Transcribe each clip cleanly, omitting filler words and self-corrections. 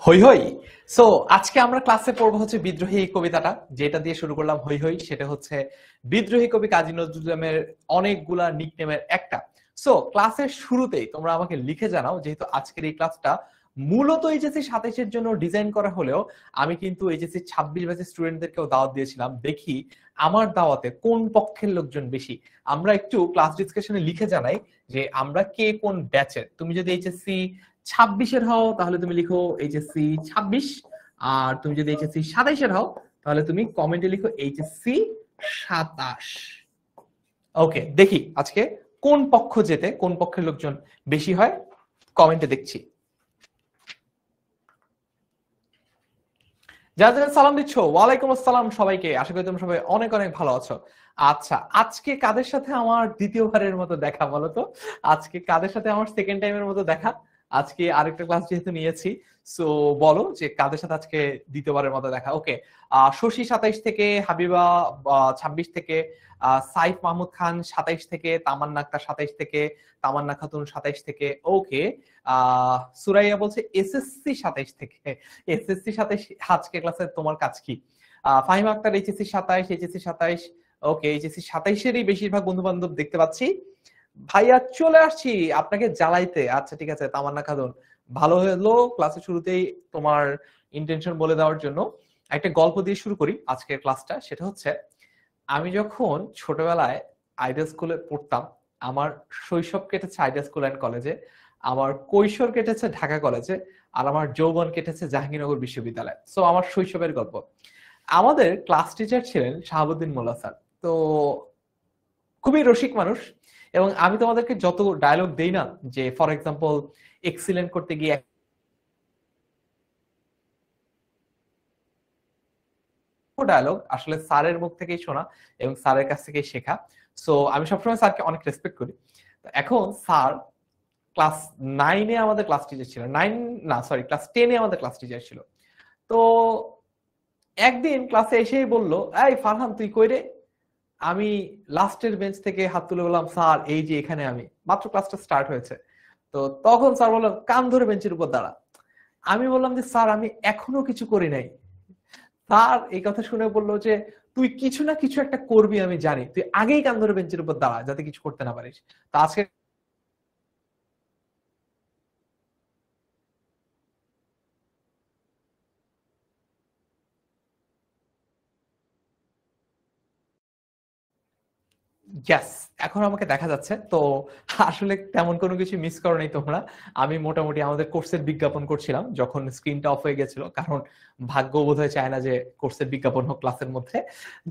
হই হই। সো আজকে আমরা ক্লাসে পড়বো হচ্ছে বিদ্রোহী কবিতাটা, যেটা দিয়ে শুরু করলাম হই হই। সেটা হচ্ছে বিদ্রোহী কবি কাজী নজরুল ইসলামের অনেকগুলা নিকনেমের একটা। সো ক্লাসের শুরুতেই তোমরা আমাকে লিখে জানাও, যেহেতু আজকের এই ক্লাসটা মূলত এইচএসসি 27-এর জন্য ডিজাইন করা হলেও আমি কিন্তু এইচএসসি 26 ব্যাচের স্টুডেন্টদেরকেও দাওয়াত দিয়েছিলাম। দেখি আমার দাওয়াতে কোন পক্ষের লোকজন বেশি। আমরা একটু ক্লাস ডিসকাশনে লিখে জানাই যে আমরা কে কোন ব্যাচের। তুমি যদি এইচএসসি 26-এর হও তাহলে তুমি লিখো এইচএসসি 26, আর তুমি যদি এইচএসসি 27-এর হও তাহলে তুমি কমেন্টে লিখো এইচএসসি 27। ওকে, দেখি আজকে কোন পক্ষ জেতে, কোন পক্ষের লোকজন বেশি হয় কমেন্টে দেখছি। যারা যারা সালাম দিচ্ছ, ওয়ালাইকুম আসসালাম সবাইকে। আশা করি তোমরা সবাই অনেক অনেক ভালো আছো। আচ্ছা, আজকে কাদের সাথে আমার দ্বিতীয়বারের মতো দেখা বলো তো? আজকে কাদের সাথে আমার সেকেন্ড টাইমের মতো দেখা? আজকে আরেকটা ক্লাস যেহেতু নিয়েছি, সো বলো যে কাদের সাথে আজকে দ্বিতীয়বারের মতো দেখা। ওকে, শশী 27 থেকে, হাবিবা 26 থেকে, সাইফ মাহমুদ খান 27 থেকে, তামান্না আক্তার 27 থেকে, তামান্না খাতুন 27 থেকে। ওকে, সুরাইয়া বলছে এসএসসি 27 থেকে। এসএসসি 27 আজকে ক্লাসে তোমার কাজ কি? Fahima Akter HSC 27, HSC 27। Okay, HSC 27-এরই বেশিরভাগ বন্ধু বান্ধব দেখতে পাচ্ছি। ভাইয়া চলে আসছি আপনাকে জ্বালাইতে। আচ্ছা ঠিক আছে তামান্না খাতুন, ভালো হলো ক্লাসের শুরুতেই তোমার ইন্টেনশন বলে দেওয়ার জন্য। একটা গল্প দিয়ে শুরু করি আজকের ক্লাসটা। সেটা হচ্ছে, আমি যখন ছোটবেলায় আইডিয়াল স্কুলে পড়তাম, আমার শৈশব কেটেছে আইডিয়াল স্কুল অ্যান্ড কলেজে, আমার কৈশোর কেটেছে ঢাকা কলেজে, আর আমার যৌবন কেটেছে জাহাঙ্গীরনগর বিশ্ববিদ্যালয়ে। সো আমার শৈশবের গল্প। আমাদের ক্লাস টিচার ছিলেন শাহাবুদ্দিন মোল্লা স্যার। তো খুবই রসিক মানুষ, এবং আমি তোমাদেরকে যত ডায়লগ দেই না, যে ফর এক্সাম্পল এক্সিলেন্ট করতে গিয়ে ডায়লগ আসলে স্যারের মুখ থেকেই শোনা এবং স্যারের কাছ থেকেই শেখা। সো আমি সবসময় স্যারকে অনেক রেসপেক্ট করি। এখন স্যার ক্লাস 9-এ আমাদের ক্লাস টিচার ছিল, 9 না সরি ক্লাস 10-এ আমাদের ক্লাস টিচার ছিল। তো একদিন ক্লাসে এসেই বলল, এই ফারহান তুই কই রে? আমি লাস্টের বেঞ্চ থেকে হাত তুলে বললাম, স্যার এই যে এখানে, আমি মাত্র ক্লাসটা স্টার্ট হয়েছে। তো তখন স্যার বলল, কান ধরে বেঞ্চের উপর দাঁড়া। আমি বললাম যে স্যার আমি এখনো কিছু করি নাই। স্যার এই কথা শুনে বললো যে তুই কিছু না কিছু একটা করবি আমি জানি, তুই আগেই কান ধরে বেঞ্চের উপর দাঁড়া যাতে কিছু করতে না পারিস। তো আজকে গ্যাস এখন আমাকে দেখা যাচ্ছে তো। আসলে তেমন কোনো কিছু মিস করো নাই তোমরা। আমি মোটামুটি আমাদের কোর্সের বিজ্ঞাপন করছিলাম যখন স্ক্রিনটা অফ হয়ে গেছিল, কারণ ভাগ্য বোধহয় চায় না যে কোর্সের বিজ্ঞাপন হোক ক্লাসের মধ্যে।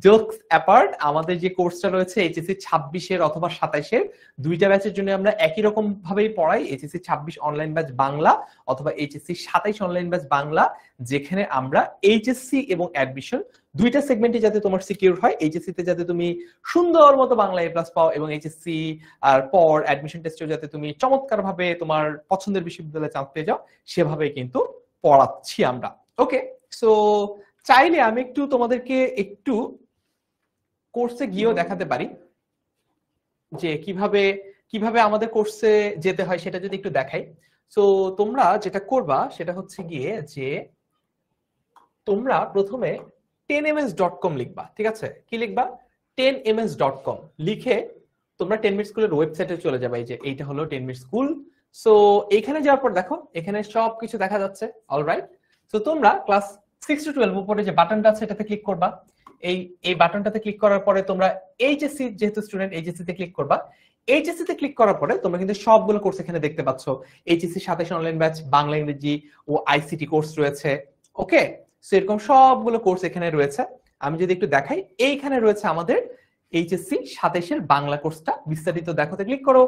জোকস অ্যাপার্ট, আমাদের যে কোর্সটা রয়েছে এইচএসসি 26-এর অথবা 27-এর দুইটা ব্যাচের জন্য আমরা একই রকম ভাবেই পড়াই। এইচএসসি 26 অনলাইন ব্যাচ বাংলা অথবা এইচএসসি 27 অনলাইন ব্যাচ বাংলা, যেখানে আমরা এইচএসসি এবং অ্যাডমিশন দুইটা সেগমেন্টে যাতে তোমার সিকিউর হয়, এইচএসসি তে যাতে তুমি সুন্দর মতো বাংলা এ প্লাস পাও, এবং এইচএসসি আর পর অ্যাডমিশন টেস্টেও যাতে তুমি চমৎকার ভাবে তোমার পছন্দের বিশ্ববিদ্যালয়ে চান্স পেয়ে যাও, সেভাবে কিন্তু পড়াচ্ছি আমরা। ওকে, সো চাইলে আমি একটু তোমাদেরকে একটু কোর্সে গিয়েও দেখাতে পারি যে কিভাবে কিভাবে আমাদের কোর্সে যেতে হয়, সেটা যদি একটু দেখাই। সো তোমরা যেটা করবা সেটা হচ্ছে গিয়ে যে তোমরা প্রথমে 10ms.com লিখবা। ঠিক আছে, কি লিখবা? 10ms.com লিখে তোমরা 10 মিনিট স্কুলের ওয়েবসাইটে চলে যাবে। এই যে এইটা হলো 10 মিনিট স্কুল। সো এখানে যাওয়ার পর দেখো এখানে সবকিছু দেখা যাচ্ছে। অলরাইট, সো তোমরা ক্লাস 6 to 12 উপরে যে বাটনটা আছে এটাতে ক্লিক করবা। এই বাটনটাতে ক্লিক করার পরে তোমরা এইচএসসি, যেহেতু স্টুডেন্ট এইচএসসি তে ক্লিক করবা। এইচএসসি তে ক্লিক করার পরে তোমরা কিন্তু সবগুলো কোর্স এখানে দেখতে পাচ্ছ। এইচএসসি 27 অনলাইন ব্যাচ বাংলা ইংরেজি ও আইসিটি কোর্স রয়েছে। ওকে, সো এরকম সবগুলো কোর্স এখানে রয়েছে। আমি যদি একটু দেখাই, এইখানে রয়েছে আমাদের এইচএসসি 27-এর বাংলা কোর্সটা। বিস্তারিত দেখাতে ক্লিক করো।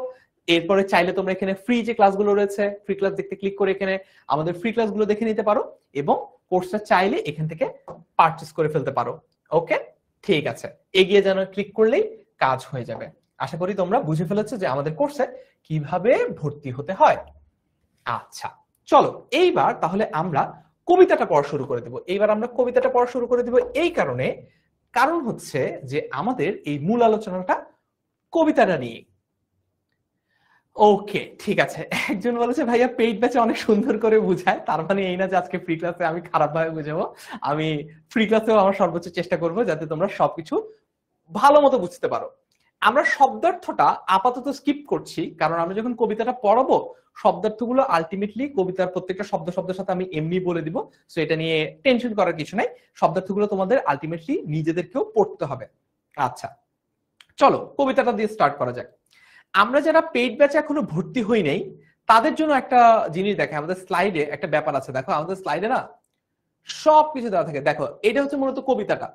এরপরে চাইলে তোমরা এখানে ফ্রি যে ক্লাসগুলো রয়েছে, ফ্রি ক্লাস দেখতে ক্লিক করে এখানে আমাদের ফ্রি ক্লাসগুলো দেখে নিতে পারো, এবং কোর্সটা চাইলে এখান থেকে পারচেজ করে ফেলতে পারো। ওকে, ঠিক আছে, এগিয়ে যেন ক্লিক করলেই কাজ হয়ে যাবে। আশা করি তোমরা বুঝে ফেলেছো যে আমাদের কোর্সে কিভাবে ভর্তি হতে হয়। আচ্ছা চলো এইবার তাহলে আমরা কবিতাটা পড়া শুরু করে দেব। এইবার আমরা কবিতাটা পড়া শুরু করে দেব এই কারণ হচ্ছে যে আমাদের এই মূল আলোচনাটা কবিতাটা নিয়ে। ওকে, ঠিক আছে। একজন বলেছে ভাইয়া পেইড ব্যাচে অনেক সুন্দর করে বুঝায়, তার মানে এই না যে আজকে ফ্রি ক্লাসে আমি খারাপ ভাবে বুঝাবো। আমি ফ্রি ক্লাসেও আমার সর্বোচ্চ চেষ্টা করব যাতে তোমরা সবকিছু ভালো মতো বুঝতে পারো। আমরা শব্দার্থটা আপাতত স্কিপ করছি, কারণ আমরা যখন কবিতাটা পড়াবো শব্দার্থগুলো আলটিমেটলি কবিতার প্রত্যেকটা শব্দের সাথে আমি এমনি বলে দিব। সো এটা নিয়ে টেনশন করার কিছু নাই, শব্দার্থগুলো তোমাদের আলটিমেটলি নিজেদেরকেও পড়তে হবে। আচ্ছা, চলো কবিতাটা দিয়ে স্টার্ট করা যাক। আমরা যারা পেইড ব্যাচে এখনো ভর্তি হই নাই তাদের জন্য একটা জিনিস দেখে, আমাদের স্লাইডে একটা ব্যাপার আছে। দেখো আমাদের স্লাইডে না সবকিছু দেওয়া থাকে। দেখো এটা হচ্ছে মূলত কবিতাটা,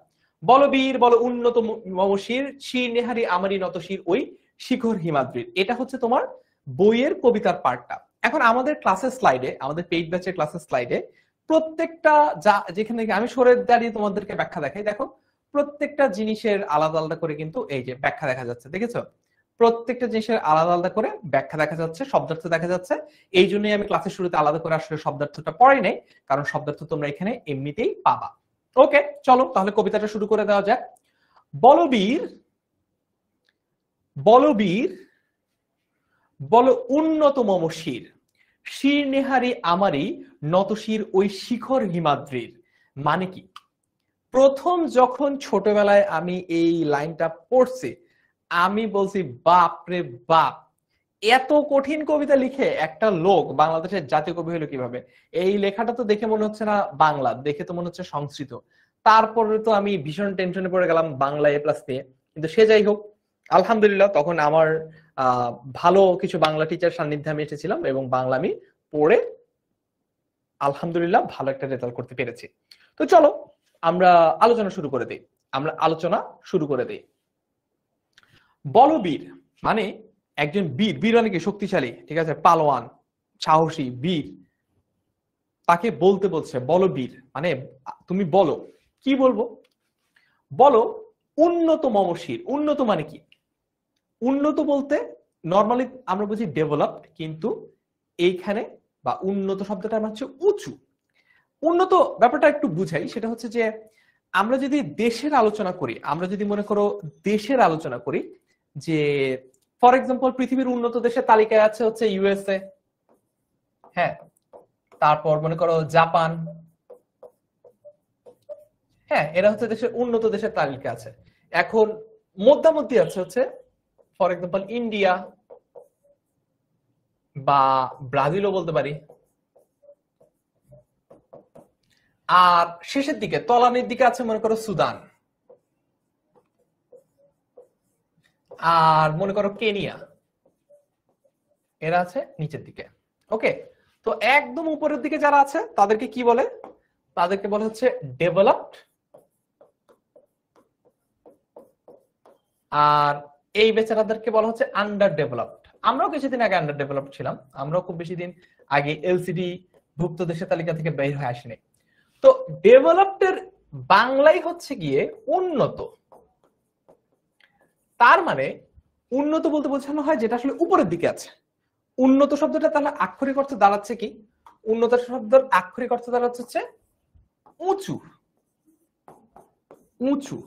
বলো বীর বলো উন্নত মমশির, শির নেহারি আমারই নত শির ওই শিখর হিমাদ্রির। এটা হচ্ছে তোমার বইয়ের কবিতার পার্টটা। এখন আমাদের ক্লাসের স্লাইডে, আমাদের পেইড ব্যাচের ক্লাসের স্লাইডে প্রত্যেকটা যা যেখানে আমি সরে দাঁড়িয়ে তোমাদেরকে ব্যাখ্যা দেখাই, দেখো প্রত্যেকটা জিনিসের আলাদা আলাদা করে কিন্তু এই যে ব্যাখ্যা দেখা যাচ্ছে, দেখেছো? প্রত্যেকটা জিনিসের আলাদা আলাদা করে ব্যাখ্যা দেখা যাচ্ছে, শব্দার্থ দেখা যাচ্ছে। এই জন্যই আমি ক্লাসের শুরুতে আলাদা করে আসলে শব্দার্থটা পড়াই নাই, কারণ শব্দার্থ তোমরা এখানে এমনিতেই পাবা। ওকে, চলো তাহলে কবিতাটা শুরু করে দেওয়া যাক। বলবীর বলবীর বল উন্নত মমশির, শির নেহারি আমারই নতশির ওই শিখর হিমাদ্রির। মানে কি? প্রথম যখন ছোটবেলায় আমি এই লাইনটা পড়ছি আমি বলছি বাপ রে বাপ, এত কঠিন কবিতা লিখে একটা লোক বাংলাদেশের জাতীয় কবি হলো কিভাবে? এই লেখাটা তো দেখে মনে হচ্ছে না বাংলা, দেখে তো মনে হচ্ছে সংস্কৃত। তারপরে তো আমি ভীষণ টেনশনে পড়ে গেলাম বাংলা এ প্লাস পেয়ে। কিন্তু সে যাই হোক, আলহামদুলিল্লাহ তখন আমার ভালো কিছু বাংলা টিচার সান্নিধ্যে আমি এসেছিলাম এবং বাংলা আমি পড়ে আলহামদুলিল্লাহ ভালো একটা রেজাল্ট করতে পেরেছি। তো চলো আমরা আলোচনা শুরু করে দিই। বলবীর মানে একজন বীর, বীর অনেকে শক্তিশালী, ঠিক আছে, পালোয়ান, সাহসী, বীর, তাকে বলতে বলছে বলবীর। মানে তুমি বলো, কি বলবো? বলো উন্নত মমশির। উন্নত মানে কি? উন্নত বলতে নর্মালি আমরা বুঝি ডেভেলপড, কিন্তু এইখানে বা উন্নত শব্দটা আমার হচ্ছে উঁচু। উন্নত ব্যাপারটা একটু বুঝাই, সেটা হচ্ছে যে আমরা যদি দেশের আলোচনা করি, আমরা যদি মনে করো দেশের আলোচনা করি, যে ফর এক্সাম্পল পৃথিবীর উন্নত দেশের তালিকায় আছে হচ্ছে ইউএসএ, হ্যাঁ, তারপর মনে করো জাপান, হ্যাঁ, এরা হচ্ছে দেশের উন্নত দেশের তালিকা আছে। এখন মধ্যামধ্যে আছে হচ্ছে ফর এক্সাম্পল ইন্ডিয়া বা ব্রাজিলও বলতে পারি, আর শেষের দিকে তলানির দিকে আছে মনে করো সুদান, আর মনে করো কেনিয়া, এরা আছে নিচের দিকে। ওকে, তো একদম উপরের দিকে যারা আছে তাদেরকে কি বলে? তাদেরকে বলে হচ্ছে ডেভেলপড। আর এই বেচারাদেরকে বলা হচ্ছে আন্ডার ডেভেলপড। আমরাও কিছুদিন আগে আন্ডার ডেভেলপড ছিলাম, আমরাও খুব বেশি দিন আগে এলসিডি ভুক্ত দেশের তালিকা থেকে বের হয়ে আসেনি। তো ডেভেলপডের বাংলাই হচ্ছে গিয়ে উন্নত। তার মানে উন্নত বলতে বোঝানো হয় যেটা আসলে উপরের দিকে আছে। উন্নত শব্দটা তাহলে আক্ষরিক অর্থ দাঁড়াচ্ছে কি? উন্নত শব্দের আক্ষরিক অর্থ দাঁড়াচ্ছে হচ্ছে উঁচু। উঁচু,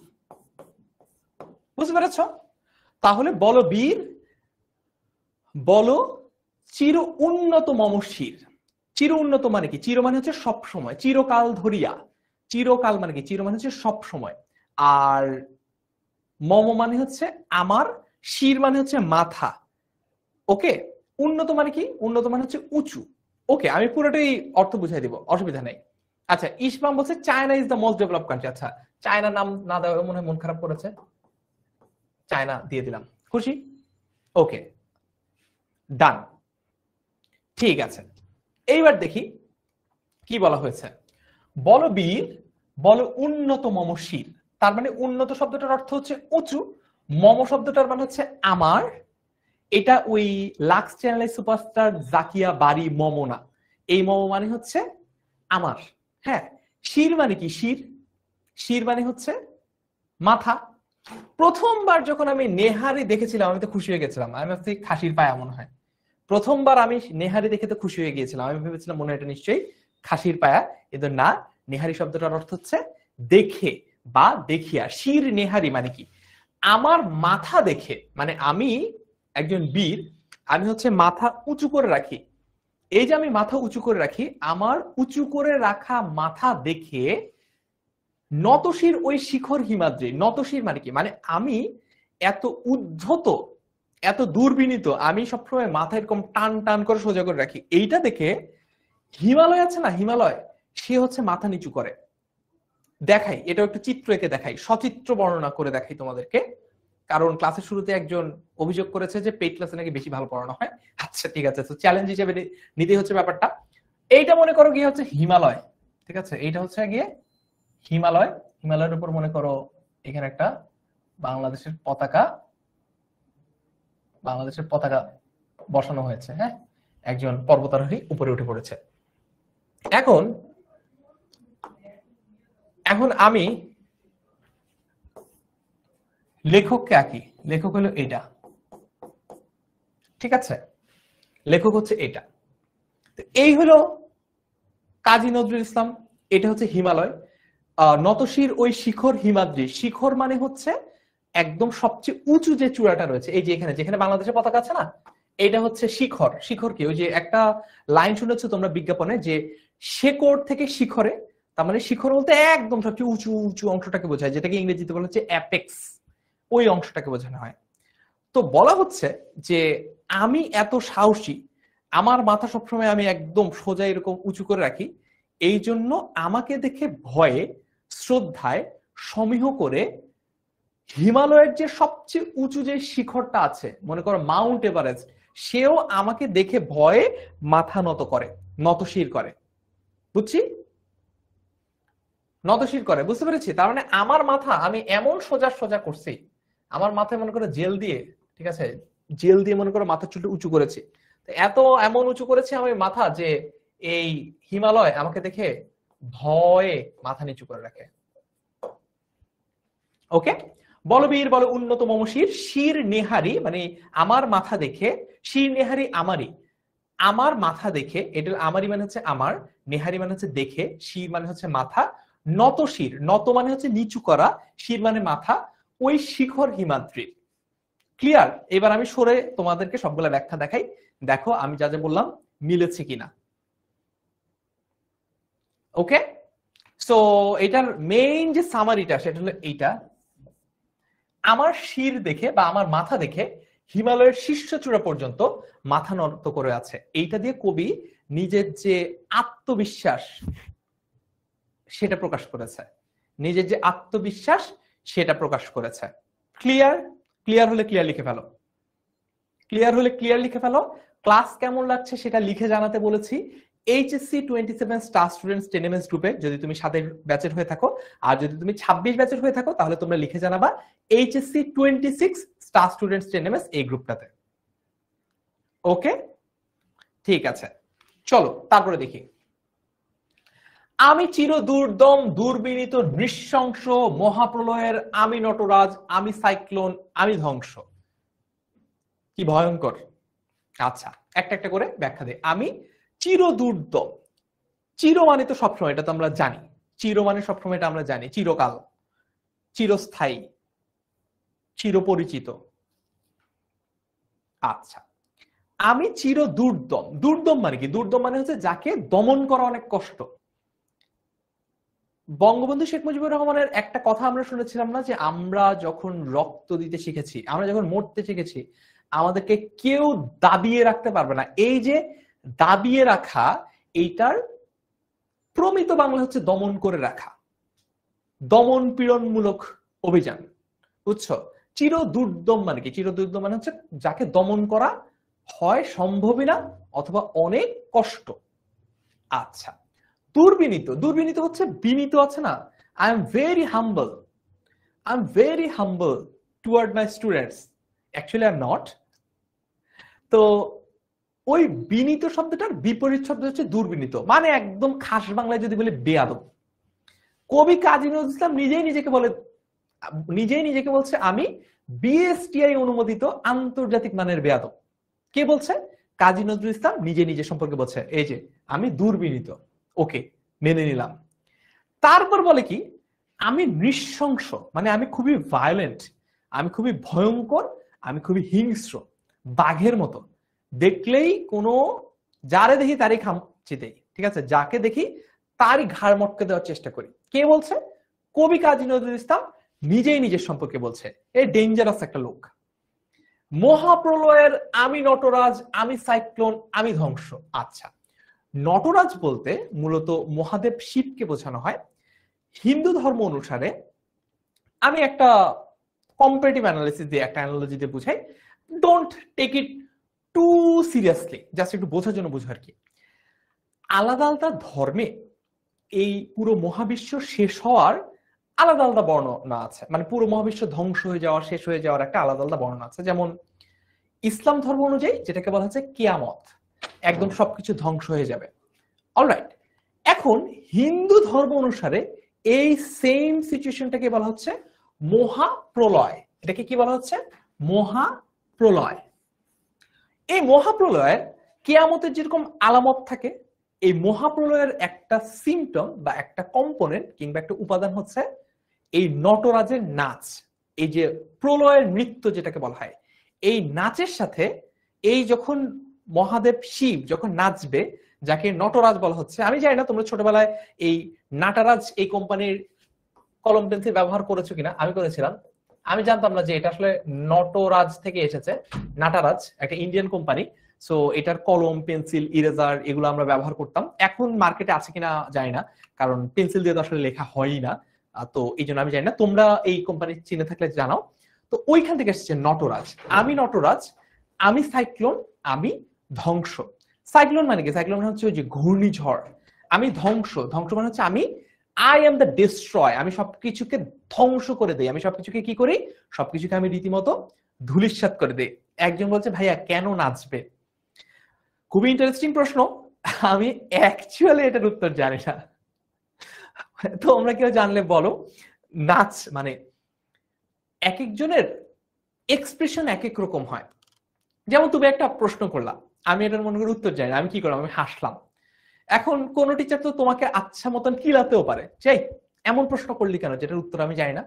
বুঝতে পেরেছ? তাহলে বলো বীর, বলো চির উন্নত মমশির। চির উন্নত মানে কি? চির মানে হচ্ছে সব সময়, চিরকাল ধরিয়া। চিরকাল মানে কি? চির মানে হচ্ছে সব সময়। আর মম মানে হচ্ছে আমার, শির মানে হচ্ছে মাথা। ওকে, উন্নত মানে কি? উন্নত মানে হচ্ছে উঁচু। ওকে, আমি পুরোটাই অর্থ বুঝাই দিব, অসুবিধা নেই। আচ্ছা, ইসমাম বলছে China is the most develop country. আচ্ছা, চায়না নাম না দেওয়া মনে হয় মন খারাপ করেছে, চায়না দিয়ে দিলাম, খুশি? ওকে, ডান, ঠিক আছে। এইবার দেখি কি বলা হয়েছে। বলো বীর, বলো উন্নত মমশির। তার মানে উন্নত শব্দটার অর্থ হচ্ছে উঁচু, মম শব্দটার মানে হচ্ছে আমার। এটা ওই লাক্স চ্যানেলের সুপারস্টার জাকিয়া বাড়ি মম না, এই মম মানে হচ্ছে আমার। হ্যাঁ, শির মানে কি? শির, শির মানে হচ্ছে মাথা। প্রথমবার যখন আমি নেহারি দেখেছিলাম আমি তো খুশি হয়ে গেছিলাম, আমি ভাবছি খাসির পায়া মনে হয়। প্রথমবার আমি নেহারি দেখে তো খুশি হয়ে গিয়েছিলাম, আমি ভেবেছিলাম মনে হয় এটা নিশ্চয়ই খাসির পায়া, কিন্তু না, নেহারি শব্দটার অর্থ হচ্ছে দেখে বা দেখিয়া। শির নেহারি মানে কি? আমার মাথা দেখে, মানে আমি একজন বীর, আমি হচ্ছে মাথা উঁচু করে রাখি। এই যে আমি মাথা উঁচু করে রাখি, আমার উঁচু করে রাখা মাথা দেখে নতশির ওই শিখর হিমাদ্রি, নতশির মানে কি, মানে আমি এত উদ্ধত, এত দুর্বিনীত, আমি সবসময় মাথা এরকম টান টান করে সোজা করে রাখি, এইটা দেখে হিমালয় আছে না, হিমালয়, সে হচ্ছে মাথা নিচু করে। দেখাই, এটা একটু চিত্র এঁকে দেখাই, সচিত্র বর্ণনা করে দেখাই তোমাদেরকে, কারণ ক্লাসের শুরুতে একজন অভিযোগ করেছে যে পেইড ক্লাসে নাকি বেশি ভালো পড়ানো হয়। আচ্ছা ঠিক আছে, তো চ্যালেঞ্জ হিসেবে নিতে হচ্ছে ব্যাপারটা। এইটা মনে করো গিয়ে হচ্ছে হিমালয়, ঠিক আছে, এইটা হচ্ছে গিয়ে হিমালয়। হিমালয়ের উপর মনে করো এখানে একটা বাংলাদেশের পতাকা, বাংলাদেশের পতাকা বসানো হয়েছে, হ্যাঁ, একজন পর্বতারোহী উপরে উঠে পড়েছে। এখন এখন আমি লেখককে আঁকি, লেখক হলো এটা, ঠিক আছে, লেখক হচ্ছে এটা। এই হলো কাজী নজরুল ইসলাম, এটা হচ্ছে হিমালয়। নতশির ওই শিখর হিমাদ্রি, শিখর মানে হচ্ছে একদম সবচেয়ে উঁচু যে চূড়াটা রয়েছে, এই যে এখানে যেখানে বাংলাদেশের পতাকা আছে না, এটা হচ্ছে শিখর। শিখর কি, ওই যে একটা লাইন শুনেছো তোমরা বিজ্ঞাপনে যে শেকড় থেকে শিখরে, তার মানে শিখর বলতে একদম সবচেয়ে উঁচু উঁচু অংশটাকে বোঝায়, যেটাকে ইংরেজিতে বলা হচ্ছে অ্যাপেক্স, ওই অংশটাকে বোঝানো হয়। তো বলা হচ্ছে যে আমি এত সাহসী, আমার মাথা সবসময় আমি একদম সোজা এরকম উঁচু করে রাখি, এই জন্য আমাকে দেখে ভয়ে শ্রদ্ধায় সমীহ করে হিমালয়ের যে সবচেয়ে উঁচু যে শিখরটা আছে, মনে করো মাউন্ট এভারেস্ট, সেও আমাকে দেখে ভয়ে মাথা নত করে, নতশির করে। বুঝছি, নতশির করে, বুঝতে পেরেছি। তার মানে আমার মাথা আমি এমন সোজা সোজা করছি, আমার মাথায় মনে করো জেল দিয়ে, ঠিক আছে, জেল দিয়ে মনে করো মাথা চুলটা উঁচু করেছি, এত এমন উঁচু করেছি আমি মাথা যে এই হিমালয় আমাকে দেখে ভয়ে মাথা নিচু করে রাখে। ওকে, বলবীর বল উন্নত মমশির, শির নেহারি মানে আমার মাথা দেখে, শির নেহারি আমারই, আমার মাথা দেখে, এটা আমারই মানে হচ্ছে আমার, নেহারি মানে হচ্ছে দেখে, শির মানে হচ্ছে মাথা, নত শির, নত মানে হচ্ছে নিচু করা, শির মানে মাথা, ওই শিখর হিমাদ্রির। ক্লিয়ার? এবার আমি সরে তোমাদেরকে সবগুলা ব্যাখ্যা দেখাই, দেখো আমি যা যা বললাম মিলেছে কিনা। ওকে, সো এটার মেইন যে সামারিটা সেটা হলো এইটা, আমার শির দেখে বা আমার মাথা দেখে হিমালয়ের শীর্ষ চূড়া পর্যন্ত মাথা নত করে আছে। এইটা দিয়ে কবি নিজের যে আত্মবিশ্বাস সেটা প্রকাশ করেছে, নিজের যে আত্মবিশ্বাস সেটা প্রকাশ করেছে। ক্লিয়ার? ক্লিয়ার হলে ক্লিয়ার লিখে ফেলো, ক্লিয়ার হলে ক্লিয়ার লিখে ফেলো। ক্লাস কেমন লাগছে সেটা লিখে জানাতে বলেছি। এইচএসসি 27 স্টার স্টুডেন্টস 10 গ্রুপে যদি তুমি 7 ব্যাচের হয়ে থাকো, আর যদি তুমি 26 ব্যাচের হয়ে থাকো, তাহলে তোমরা লিখে জানাবা এইচএসসি 26 স্টার স্টুডেন্টস 10 এই গ্রুপটাতে। ওকে, ঠিক আছে, চলো তারপরে দেখি। আমি চির দুর্দম দুর্বিনীত নৃশংস মহাপ্রলয়ের, আমি নটরাজ, আমি সাইক্লোন, আমি ধ্বংস। কি ভয়ঙ্কর। আচ্ছা, একটা একটা করে ব্যাখ্যা দেই। আমি চির দুর্দম, চির মানে তো সবসময়, এটা তো আমরা জানি, চির মানে সবসময়, এটা আমরা জানি, চিরকাল, চিরস্থায়ী, চিরপরিচিত। আচ্ছা, আমি চির দুর্দম, দুর্দম মানে কি, দুর্দম মানে হচ্ছে যাকে দমন করা অনেক কষ্ট। বঙ্গবন্ধু শেখ মুজিবুর রহমানের একটা কথা আমরা শুনেছিলাম না, যে আমরা যখন রক্ত দিতে শিখেছি, আমরা যখন মরতে শিখেছি, আমাদেরকে কেউ দাবিয়ে রাখতে পারবে না। এই যে দাবিয়ে রাখা, এইটার প্রমিত বাংলা হচ্ছে দমন করে রাখা, দমন পীড়নমূলক অভিযান, বুঝছো। চির দুর্দম মানে কি, চির দুর্দম মানে হচ্ছে যাকে দমন করা হয় সম্ভবই না অথবা অনেক কষ্ট। আচ্ছা, দুর্বিনীত, দুর্বিনীত হচ্ছে বিনীত আছে না, I am very humble, I am very humble toward my students, actually I am not. তো ওই বিনীত শব্দটার বিপরীত শব্দ হচ্ছে দুর্বিনীত, মানে একদম খাস বাংলায় যদি বলে বেয়াদব। কবি কাজী নজরুল ইসলাম নিজেই নিজেকে বলে, নিজেই নিজেকে বলছে আমি বিএসটিআই অনুমোদিত আন্তর্জাতিক মানের বেয়াদব। কে বলছে? কাজী নজরুল ইসলাম নিজে নিজে সম্পর্কে বলছে, এই যে আমি দুর্বিনীত। ওকে, মেনে নিলাম। তারপর বলে কি, আমি নৃশংস, মানে আমি খুবই ভায়োলেন্ট, আমি খুবই ভয়ঙ্কর, আমি খুবই হিংস্র, বাঘের মতো। দেখলেই কোনো যারে দেখি তারই খামচি দেই, ঠিক আছে, যাকে দেখি তারই ঘাড় মটকে দেওয়ার চেষ্টা করি। কে বলছে? কবি কাজী নজরুল ইসলাম নিজেই নিজের সম্পর্কে বলছে। এই ডেঞ্জারাস একটা লোক। মহাপ্রলয়ের আমি নটরাজ, আমি সাইক্লোন, আমি ধ্বংস। আচ্ছা, নটরাজ বলতে মূলত মহাদেব শিবকে বোঝানো হয়। হিন্দু ধর্ম অনুসারে, আমি একটা কম্পারেটিভ অ্যানালিসিস দিয়ে, একটা অ্যানালজি দিয়ে বুঝাই, don't take it too seriously, just একটু বোঝার জন্য বুঝো আর কি। আলাদা আলাদা ধর্মে এই পুরো মহাবিশ্ব শেষ হওয়ার আলাদা আলাদা বর্ণনা আছে, মানে পুরো মহাবিশ্ব ধ্বংস হয়ে যাওয়ার, শেষ হয়ে যাওয়ার একটা আলাদা আলাদা বর্ণনা আছে। যেমন ইসলাম ধর্ম অনুযায়ী যেটাকে বলা হচ্ছে কিয়ামত, একদম সবকিছু ধ্বংস হয়ে যাবে। অলরাইট, এখন হিন্দু ধর্ম অনুসারে এই সেম সিচুয়েশনটাকে বলা হচ্ছে মহাপ্রলয়। এটাকে কি বলা হচ্ছে? মহাপ্রলয়। এই মহাপ্রলয়ের কিয়ামতের যেরকম আলামত থাকে, এই মহাপ্রলয়ের একটা সিমটম বা একটা কম্পোনেন্ট কিংবা একটা উপাদান হচ্ছে এই নটরাজের নাচ। এই যে প্রলয়ের নৃত্য যেটাকে বলা হয়, এই নাচের সাথে এই যখন মহাদেব শিব যখন নাচবে, যাকে নটরাজ বলা হচ্ছে। আমি জানি না তোমরা ছোটবেলায় এই নাটারাজ এই কোম্পানির কলম পেন্সিল ব্যবহার করেছো কিনা, আমি করেছিলাম। আমি জানতাম না যে এটা আসলে নটরাজ থেকে এসেছে। নাটারাজ একটা ইন্ডিয়ান কোম্পানি, সো এটার কলম পেন্সিল ইরেজার এগুলো আমরা ব্যবহার করতাম। এখন মার্কেটে আছে কিনা জানি না, কারণ পেন্সিল দিয়ে তো আসলে লেখা হয়ই না, তো এই জন্য আমি জানি না। তোমরা এই কোম্পানি চিনে থাকলে জানাও। তো ওইখান থেকে এসেছে নটরাজ। আমি নটরাজ, আমি সাইক্লোন, আমি ধ্বংস। সাইক্লোন মানে কি? সাইক্লোন মানে হচ্ছে ওই যে ঘূর্ণিঝড়। আমি ধ্বংস, ধ্বংস মানে হচ্ছে আমি আই এম দ্য ডিস্ট্রয়, আমি সবকিছুকে ধ্বংস করে দেই। আমি সবকিছুকে কি করি? সবকিছুকে আমি রীতিমতো ধূলিসাৎ করে দেই। একজন বলছে ভাইয়া কেন নাচবে? খুবই ইন্টারেস্টিং প্রশ্ন। আমি অ্যাকচুয়ালি এটার উত্তর জানি না, তোমরা কেউ জানলে বলো। নাচ মানে এক একজনের এক্সপ্রেশন এক এক রকম হয়। যেমন তুমি একটা প্রশ্ন করলা, আমি এটার মনে করি উত্তর জানি না, আমি কি করলাম? আমি হাসলাম। এখন কোন টিচার তো তোমাকে আচ্ছা মতন কিলাতেও পারে, চাই এমন প্রশ্ন করলি কেন যেটার উত্তর আমি জানি না।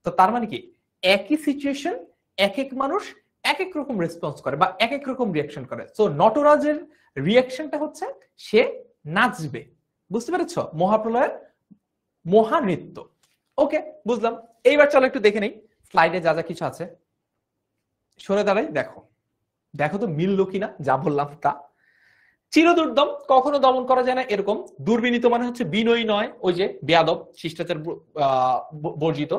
তো তার মানে কি, একই সিচুয়েশন এক এক মানুষ এক এক রকম রেসপন্স করে বা এক এক রকম রিয়াকশন করে। সো নটরাজের রিয়াকশনটা হচ্ছে সে নাচবে। বুঝতে পেরেছ? মহাপ্রলয়ের মহানৃত্য। ওকে, বুঝলাম। এইবার চলো একটু দেখে নেই স্লাইডে যা যা কিছু আছে। সরে দাঁড়াই, দেখো দেখো তো মিললো কিনা যা বললাম তা। চিরদুর্দম, কখনো দমন করা যায় না এরকম। দুর্বিনীত মানে হচ্ছে বিনয়ী নয়, ওই যে বেয়াদব, শিষ্টাচার বর্জিত।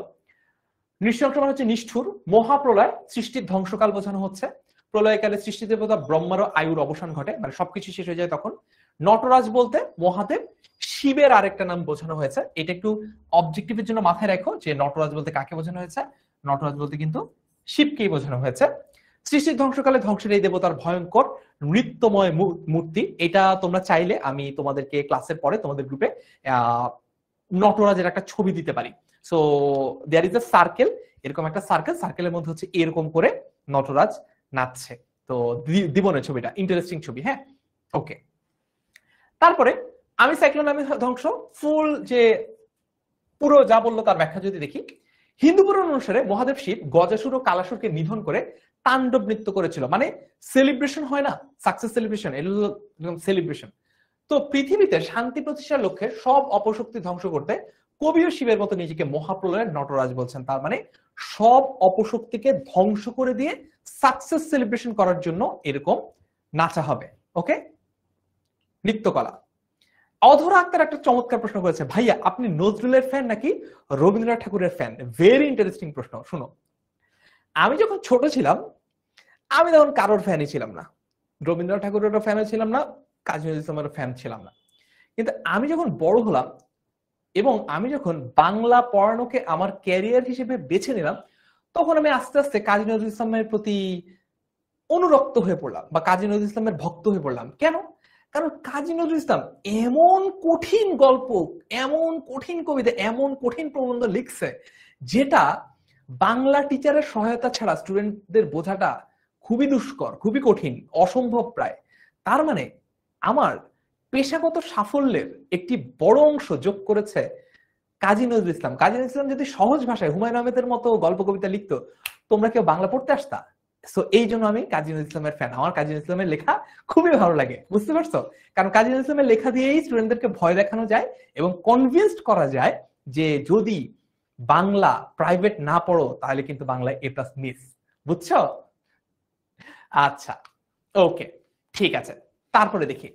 নৃশংস মানে হচ্ছে নিষ্ঠুর। মহাপ্রলয় সৃষ্টির ধ্বংসকাল বোঝানো হচ্ছে। প্রলয়কালে সৃষ্টি দেবতা ব্রহ্মারও আয়ুর অবসান ঘটে, মানে সবকিছু শেষ হয়ে যায় তখন। নটরাজ বলতে মহাদেব শিবের আরেকটা নাম বোঝানো হয়েছে। এটা একটু অবজেক্টিভের জন্য মাথায় রাখো যে নটরাজ বলতে কাকে বোঝানো হয়েছে। নটরাজ বলতে কিন্তু শিবকেই বোঝানো হয়েছে। সৃষ্টির ধ্বংসকালে ধ্বংসের এই দেবতার ভয়ঙ্কর নৃত্যময় মূর্তি। এটা তোমরা চাইলে আমি তোমাদেরকে ক্লাসের পরে তোমাদের গ্রুপে নটরাজের একটা ছবি দিতে পারি। So there is a circle, এরকম একটা সার্কেল, সার্কেলের মধ্যে হচ্ছে এরকম করে নটরাজ নাচছে। তো দিবনের ছবিটা ইন্টারেস্টিং ছবি। হ্যাঁ, ওকে। তারপরে আমি সাইক্লোন, আমি ধ্বংস, ফুল যে পুরো যা বললো তার ব্যাখ্যা যদি দেখি, হিন্দু পুরাণ অনুসারে মহাদেব শিব গজাসুর ও কালাসুরকে নিধন করে তাণ্ডব নৃত্য করেছিল। মানে সেলিব্রেশন হয় না, সাকসেস সেলিব্রেশন, এরকম সেলিব্রেশন। তো পৃথিবীতে শান্তি প্রতিষ্ঠার লক্ষ্যে সব অপশক্তি ধ্বংস করতে কবিও শিবের মতো নিজেকে মহাপ্রলয়ের নটরাজ বলছেন। তার মানে সব অপশক্তিকে ধ্বংস করে দিয়ে সাকসেস সেলিব্রেশন করার জন্য এরকম নাচা হবে। ওকে, নৃত্যকলা। অধরা আক্তার একটা চমৎকার প্রশ্ন করেছে, ভাইয়া আপনি নজরুলের ফ্যান নাকি রবীন্দ্রনাথ ঠাকুরের ফ্যান? ভেরি ইন্টারেস্টিং প্রশ্ন। শুনো, আমি যখন ছোট ছিলাম আমি তখন কারোর ফ্যানই ছিলাম না, রবীন্দ্রনাথ ঠাকুরের ফ্যানও ছিলাম না, কাজী নজরুল ইসলামের ফ্যান ছিলাম না। কিন্তু আমি যখন বড় হলাম এবং আমি যখন বাংলা পড়ানোকে আমার ক্যারিয়ার হিসেবে বেছে নিলাম, তখন আমি আস্তে আস্তে কাজী নজরুল ইসলামের প্রতি অনুরক্ত হয়ে পড়লাম বা কাজী নজরুল ইসলামের ভক্ত হয়ে পড়লাম। কেন? কারণ কাজী নজরুল ইসলাম এমন কঠিন গল্প, এমন কঠিন কবিতা, এমন কঠিন প্রবন্ধ লিখছে যেটা বাংলা টিচারের সহায়তা ছাড়া স্টুডেন্টদের বোঝাটা খুবই দুষ্কর, খুবই কঠিন, অসম্ভব প্রায়। তার মানে আমার পেশাগত সাফল্যের একটি বড় অংশ যোগ করেছে কাজী নজরুল ইসলাম। কাজী নজরুল ইসলাম যদি সহজ ভাষায় হুমায়ুন আহমেদের মতো গল্প কবিতা লিখতো, তোমরা কেউ বাংলা পড়তে আসতা? সো এই জন্য আমি কাজী নজরুল ইসলামের ফ্যান, আমার কাজী নজরুল ইসলামের লেখা খুবই ভালো লাগে, বুঝতে পারছো? কারণ কাজী নজরুল ইসলামের লেখা দিয়েই স্টুডেন্টদেরকে ভয় দেখানো যায় এবং কনভিন্সড করা যায় যে যদি বাংলা প্রাইভেট না পড়ো তাহলে কিন্তু বাংলায় A+ মিস, বুঝছো? আচ্ছা, ওকে, ঠিক আছে। তারপরে দেখি,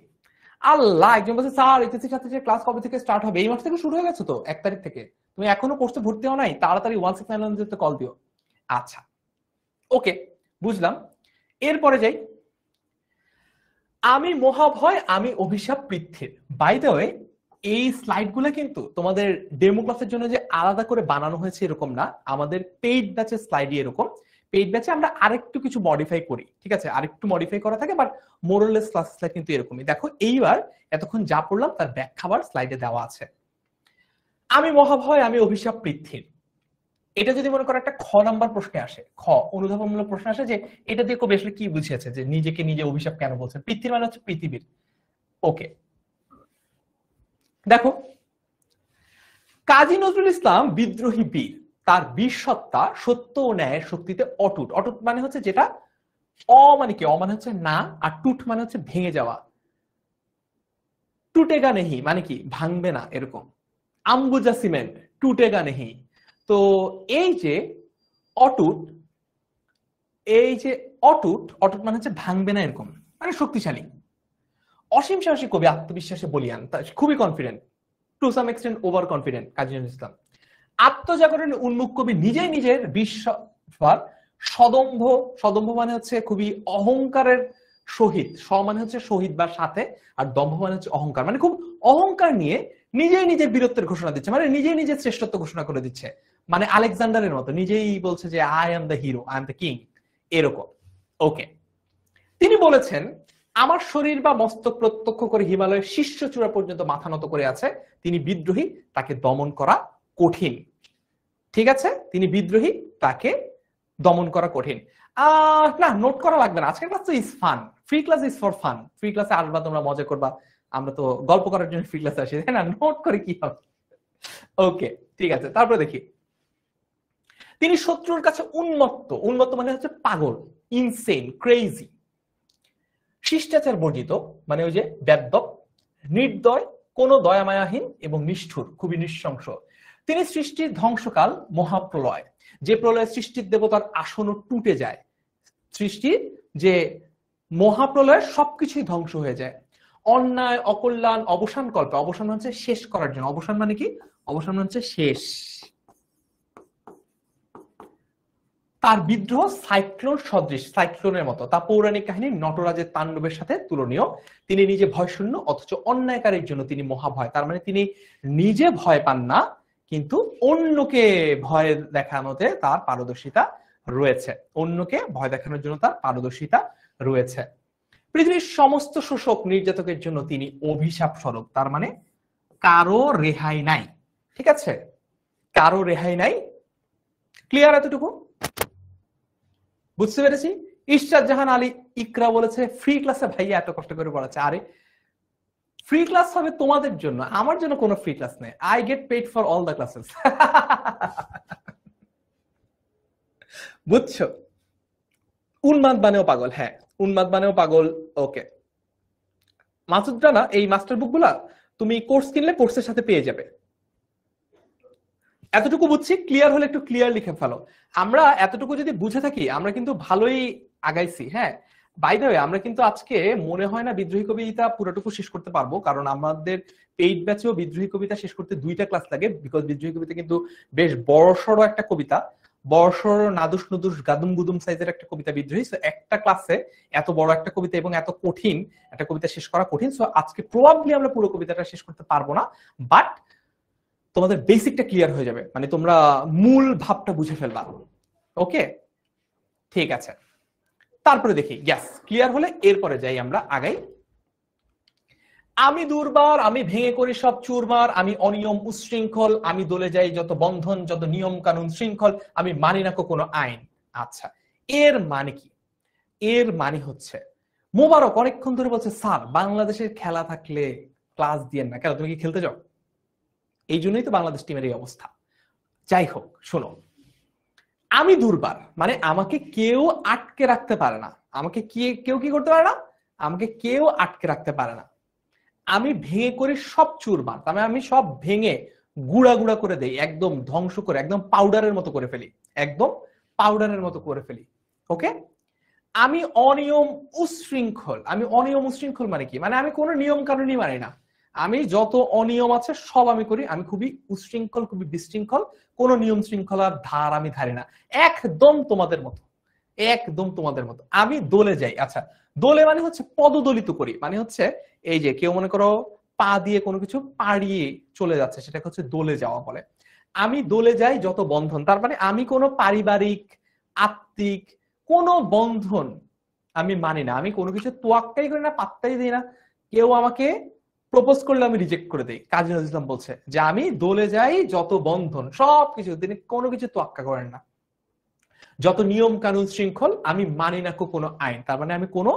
আল্লাহ, একজন বলছে স্যার এইচএসসি ছাত্রীদের ক্লাস কবে থেকে স্টার্ট হবে? এই মাস থেকে শুরু হয়ে গেছে তো, 1 তারিখ থেকে। তুমি এখনো কোর্সে ভর্তি হও নাই? তাড়াতাড়ি 1691 তে কল দিও। আচ্ছা, ওকে, বুঝলাম। এরপরে যাই, আমি মহাভয় আমি অভিশাপ পৃথ্বীর। বাই দ্য ওয়ে, এই স্লাইড গুলো কিন্তু তোমাদের ডেমো ক্লাসের জন্য যে আলাদা করে বানানো হয়েছে এরকম না, আমাদের পেইড ব্যাচের স্লাইডই এরকম। পেইড ব্যাচে আমরা আরেকটু কিছু মডিফাই করি, ঠিক আছে, আরেকটু মডিফাই করা থাকে, বাট মোরাললেস ক্লাসটা কিন্তু এরকমই। দেখো এইবার এতক্ষণ যা পড়লাম তার ব্যাখ্যাবার স্লাইডে দেওয়া আছে। আমি মহাভয় আমি অভিশাপ পৃথ্বীর, এটা যদি মনে করো একটা খ নাম্বার প্রশ্নে আসে, খ অনুধাবনমূলক প্রশ্ন আসে যে এটা দিয়ে কবি আসলে কি বুঝিয়েছে, যে নিজেকে নিজে অভিশাপ কেন বলছেন? পৃথ্বীর মানে হচ্ছে পৃথিবীর। ওকে, দেখো, কাজী নজরুল ইসলাম বিদ্রোহী বীর, তার বীর সত্তা সত্য ও ন্যায়ের শক্তিতে অটুট। অটুট মানে হচ্ছে যেটা, মানে কি, মানে হচ্ছে না, আর টুট মানে হচ্ছে ভেঙে যাওয়া। টুটেগা নেহি মানে কি, ভাঙবে না, এরকম। আম্বুজা সিমেন্ট, টুটেগা নেহি। তো এই যে অটুট, এই যে অটুট, অটুট মানে হচ্ছে ভাঙবে না, এরকম, মানে শক্তিশালী। অসীম সাহসী কবি, আত্মবিশ্বাসে বলিয়ান, খুবই confident, to some extent over confident Kazi Nazrul Islam. আত্মজাগরণ উন্মুখ কবি, নিজেই নিজের বিশ্বাস, সদম্ভ, সদম্ভ মানে হচ্ছে খুবই অহংকারের সহিত, মানে হচ্ছে শহীদ বা সাথে, আর দম্ভ মানে হচ্ছে অহংকার, মানে খুব অহংকার নিয়ে নিজেই নিজের বীরত্বের ঘোষণা দিচ্ছে, মানে নিজেই নিজের শ্রেষ্ঠত্ব ঘোষণা করে দিচ্ছে, মানে আলেকজান্ডারের মতো নিজেই বলছে যে I am the hero, I am the king, এরকম। ওকে, তিনি বলেছেন আমার শরীর বা মস্তক প্রত্যক্ষ করে হিমালয়ের শীর্ষ চূড়া পর্যন্ত মাথা নত করে আছে, তিনি বিদ্রোহী, তাকে দমন করা কঠিন। ঠিক আছে, তিনি বিদ্রোহী, তাকে দমন করা কঠিন। না, নোট করা লাগবে না, আজকের ক্লাস তো is fun, free class is for fun. Free ক্লাসে আসবা, তোমরা মজা করবা, আমরা তো গল্প করার জন্য ফ্রি ক্লাসে আসি, তাই না? নোট করে কি হবে? ওকে, ঠিক আছে। তারপরে দেখি, তিনি শত্রুর কাছে উন্মত্ত, উন্মত্ত মানে হচ্ছে পাগল, ইনসেন, ক্রেজি। শিষ্টাচার বর্জিত মানে ওই যে বেদ্যপ, নির্দয়, কোন দয়ামায়াহীন এবং নিষ্ঠুর, খুবই নৃশংস। তিনি সৃষ্টির ধ্বংসকাল মহাপ্রলয়, যে প্রলয় সৃষ্টির দেবতার আসনও টুটে যায়, সৃষ্টির যে মহাপ্রলয়ের সবকিছুই ধ্বংস হয়ে যায়। অন্যায় অকল্যাণ অবসান কল্পে, অবসান হচ্ছে শেষ করার জন্য, অবসান মানে কি, অবসান হচ্ছে শেষ। তার বিদ্রোহ সাইক্লোন সদৃশ, সাইক্লোনের মতো, তা পৌরাণিক কাহিনী নটরাজের তাণ্ডবের সাথে তুলনীয়। তিনি নিজে ভয়শূন্য, অথচ অন্যায়কারীর জন্য তিনি মহাভয়। তার মানে তিনি নিজে ভয় পান না, কিন্তু অন্যকে ভয় দেখানোতে তার পারদর্শিতা রয়েছে, অন্যকে ভয় দেখানোর জন্য তার পারদর্শিতা রয়েছে। পৃথিবীর সমস্ত শোষক নির্যাতকের জন্য তিনি অভিশাপ স্বরূপ, তার মানে কারো রেহাই নাই। ঠিক আছে, কারো রেহাই নাই। ক্লিয়ার এতটুকু? বুঝতে পেরেছি। ইশরাত জাহান আলী ইকরা বলেছে ফ্রি ক্লাসে ভাইয়া এত কষ্ট করে পড়াচ্ছে। আরে ফ্রি ক্লাস হবে তোমাদের জন্য, আমার জন্য কোনো ফ্রি ক্লাস নেই। I get paid for all the classes. বুঝছো? উন্মাদ বানেও পাগল, হ্যাঁ, উন্মাদ বানেও পাগল। ওকে, মাসুদ রানা, এই মাস্টার বুক গুলা তুমি কোর্স কিনলে কোর্সের সাথে পেয়ে যাবে। এতটুকু বুঝছি, ক্লিয়ার হলে একটু ক্লিয়ার লিখে ফেলো। আমরা এতটুকু যদি বুঝে থাকি আমরা কিন্তু ভালোই আগাইছি। হ্যাঁ, বাই দ্য ওয়ে, আমরা কিন্তু আজকে মনে হয় না বিদ্রোহী কবিতা পুরোটুকু শেষ করতে পারবো, কারণ আমাদের পেইড ব্যাচেও বিদ্রোহী কবিতা শেষ করতে 2টা ক্লাস লাগে, বিকজ বিদ্রোহী কবিতা কিন্তু বেশ বড়সড় একটা কবিতা, বড়সড় নাদুস নুদুস গাদুম গুদুম সাইজের একটা কবিতা বিদ্রোহী। সো একটা ক্লাসে এত বড় একটা কবিতা এবং এত কঠিন একটা কবিতা শেষ করা কঠিন। সো আজকে প্রবাবলি আমরা পুরো কবিতাটা শেষ করতে পারবো না, বাট তোমাদের বেসিকটা ক্লিয়ার হয়ে যাবে, মানে তোমরা মূল ভাবটা বুঝে ফেলবা। ওকে, ঠিক আছে। তারপরে দেখি, গ্যাস ক্লিয়ার হলে এরপরে যাই, আমরা আগাই। আমি দুর্বার, আমি ভেঙে করি সব চুরমার, আমি অনিয়ম উশৃঙ্খল, আমি দলে যাই যত বন্ধন, যত নিয়ম কানুন শৃঙ্খল, আমি মানি না কোনো আইন। আচ্ছা, এর মানে কি? এর মানে হচ্ছে মোবারক অনেকক্ষণ ধরে বলছে স্যার বাংলাদেশের খেলা থাকলে ক্লাস দিয়েন না, কেন তুমি কি খেলতে যাও? এই জন্যই তো বাংলাদেশ টিমের এই অবস্থা। যাই হোক, শোনো, আমি দুর্বার মানে আমাকে কেউ আটকে রাখতে পারে না, আমাকে কেউ কি করতে পারে না, আমাকে কেউ আটকে রাখতে পারে না। আমি ভেঙে করি সব চুরমার, তার মানে আমি সব ভেঙে গুঁড়া গুঁড়া করে দেই, একদম ধ্বংস করে, একদম পাউডারের মতো করে ফেলি, একদম পাউডারের মতো করে ফেলি। ওকে, আমি অনিয়ম উশৃঙ্খল। আমি অনিয়ম উশৃঙ্খল মানে কি, মানে আমি কোনো নিয়ম কানুনই মানি না, আমি যত অনিয়ম আছে সব আমি করি, আমি খুবই উশৃঙ্খল, খুবই বিশৃঙ্খল, কোনো নিয়ম শৃঙ্খলার ধার আমি ধারি না, একদম তোমাদের মতো, একদম তোমাদের মতো। আমি দলে যাই। আচ্ছা, দলে মানে হচ্ছে পদদলিত করি, মানে হচ্ছে এই যে কেউ মনে করো পা দিয়ে কোনো কিছু পাড়িয়ে চলে যাচ্ছে, সেটাকে হচ্ছে দলে যাওয়া বলে। আমি দলে যাই যত বন্ধন, তার মানে আমি কোনো পারিবারিক আত্মিক কোনো বন্ধন আমি মানি না, আমি কোনো কিছু তোয়াক্কাই করি না, পাত্তাই দিই না। কেউ আমাকে প্রপোজ করলে আমি রিজেক্ট করে দিই। কাজী নজরুল ইসলাম বলছে যে আমি দলে যাই যত বন্ধন, সবকিছু, তিনি কোনো কিছু তোয়াক্কা করেন না, যত নিয়ম কানুন শৃঙ্খল আমি মানি না কোনো আইন, তার মানে আমি কোনো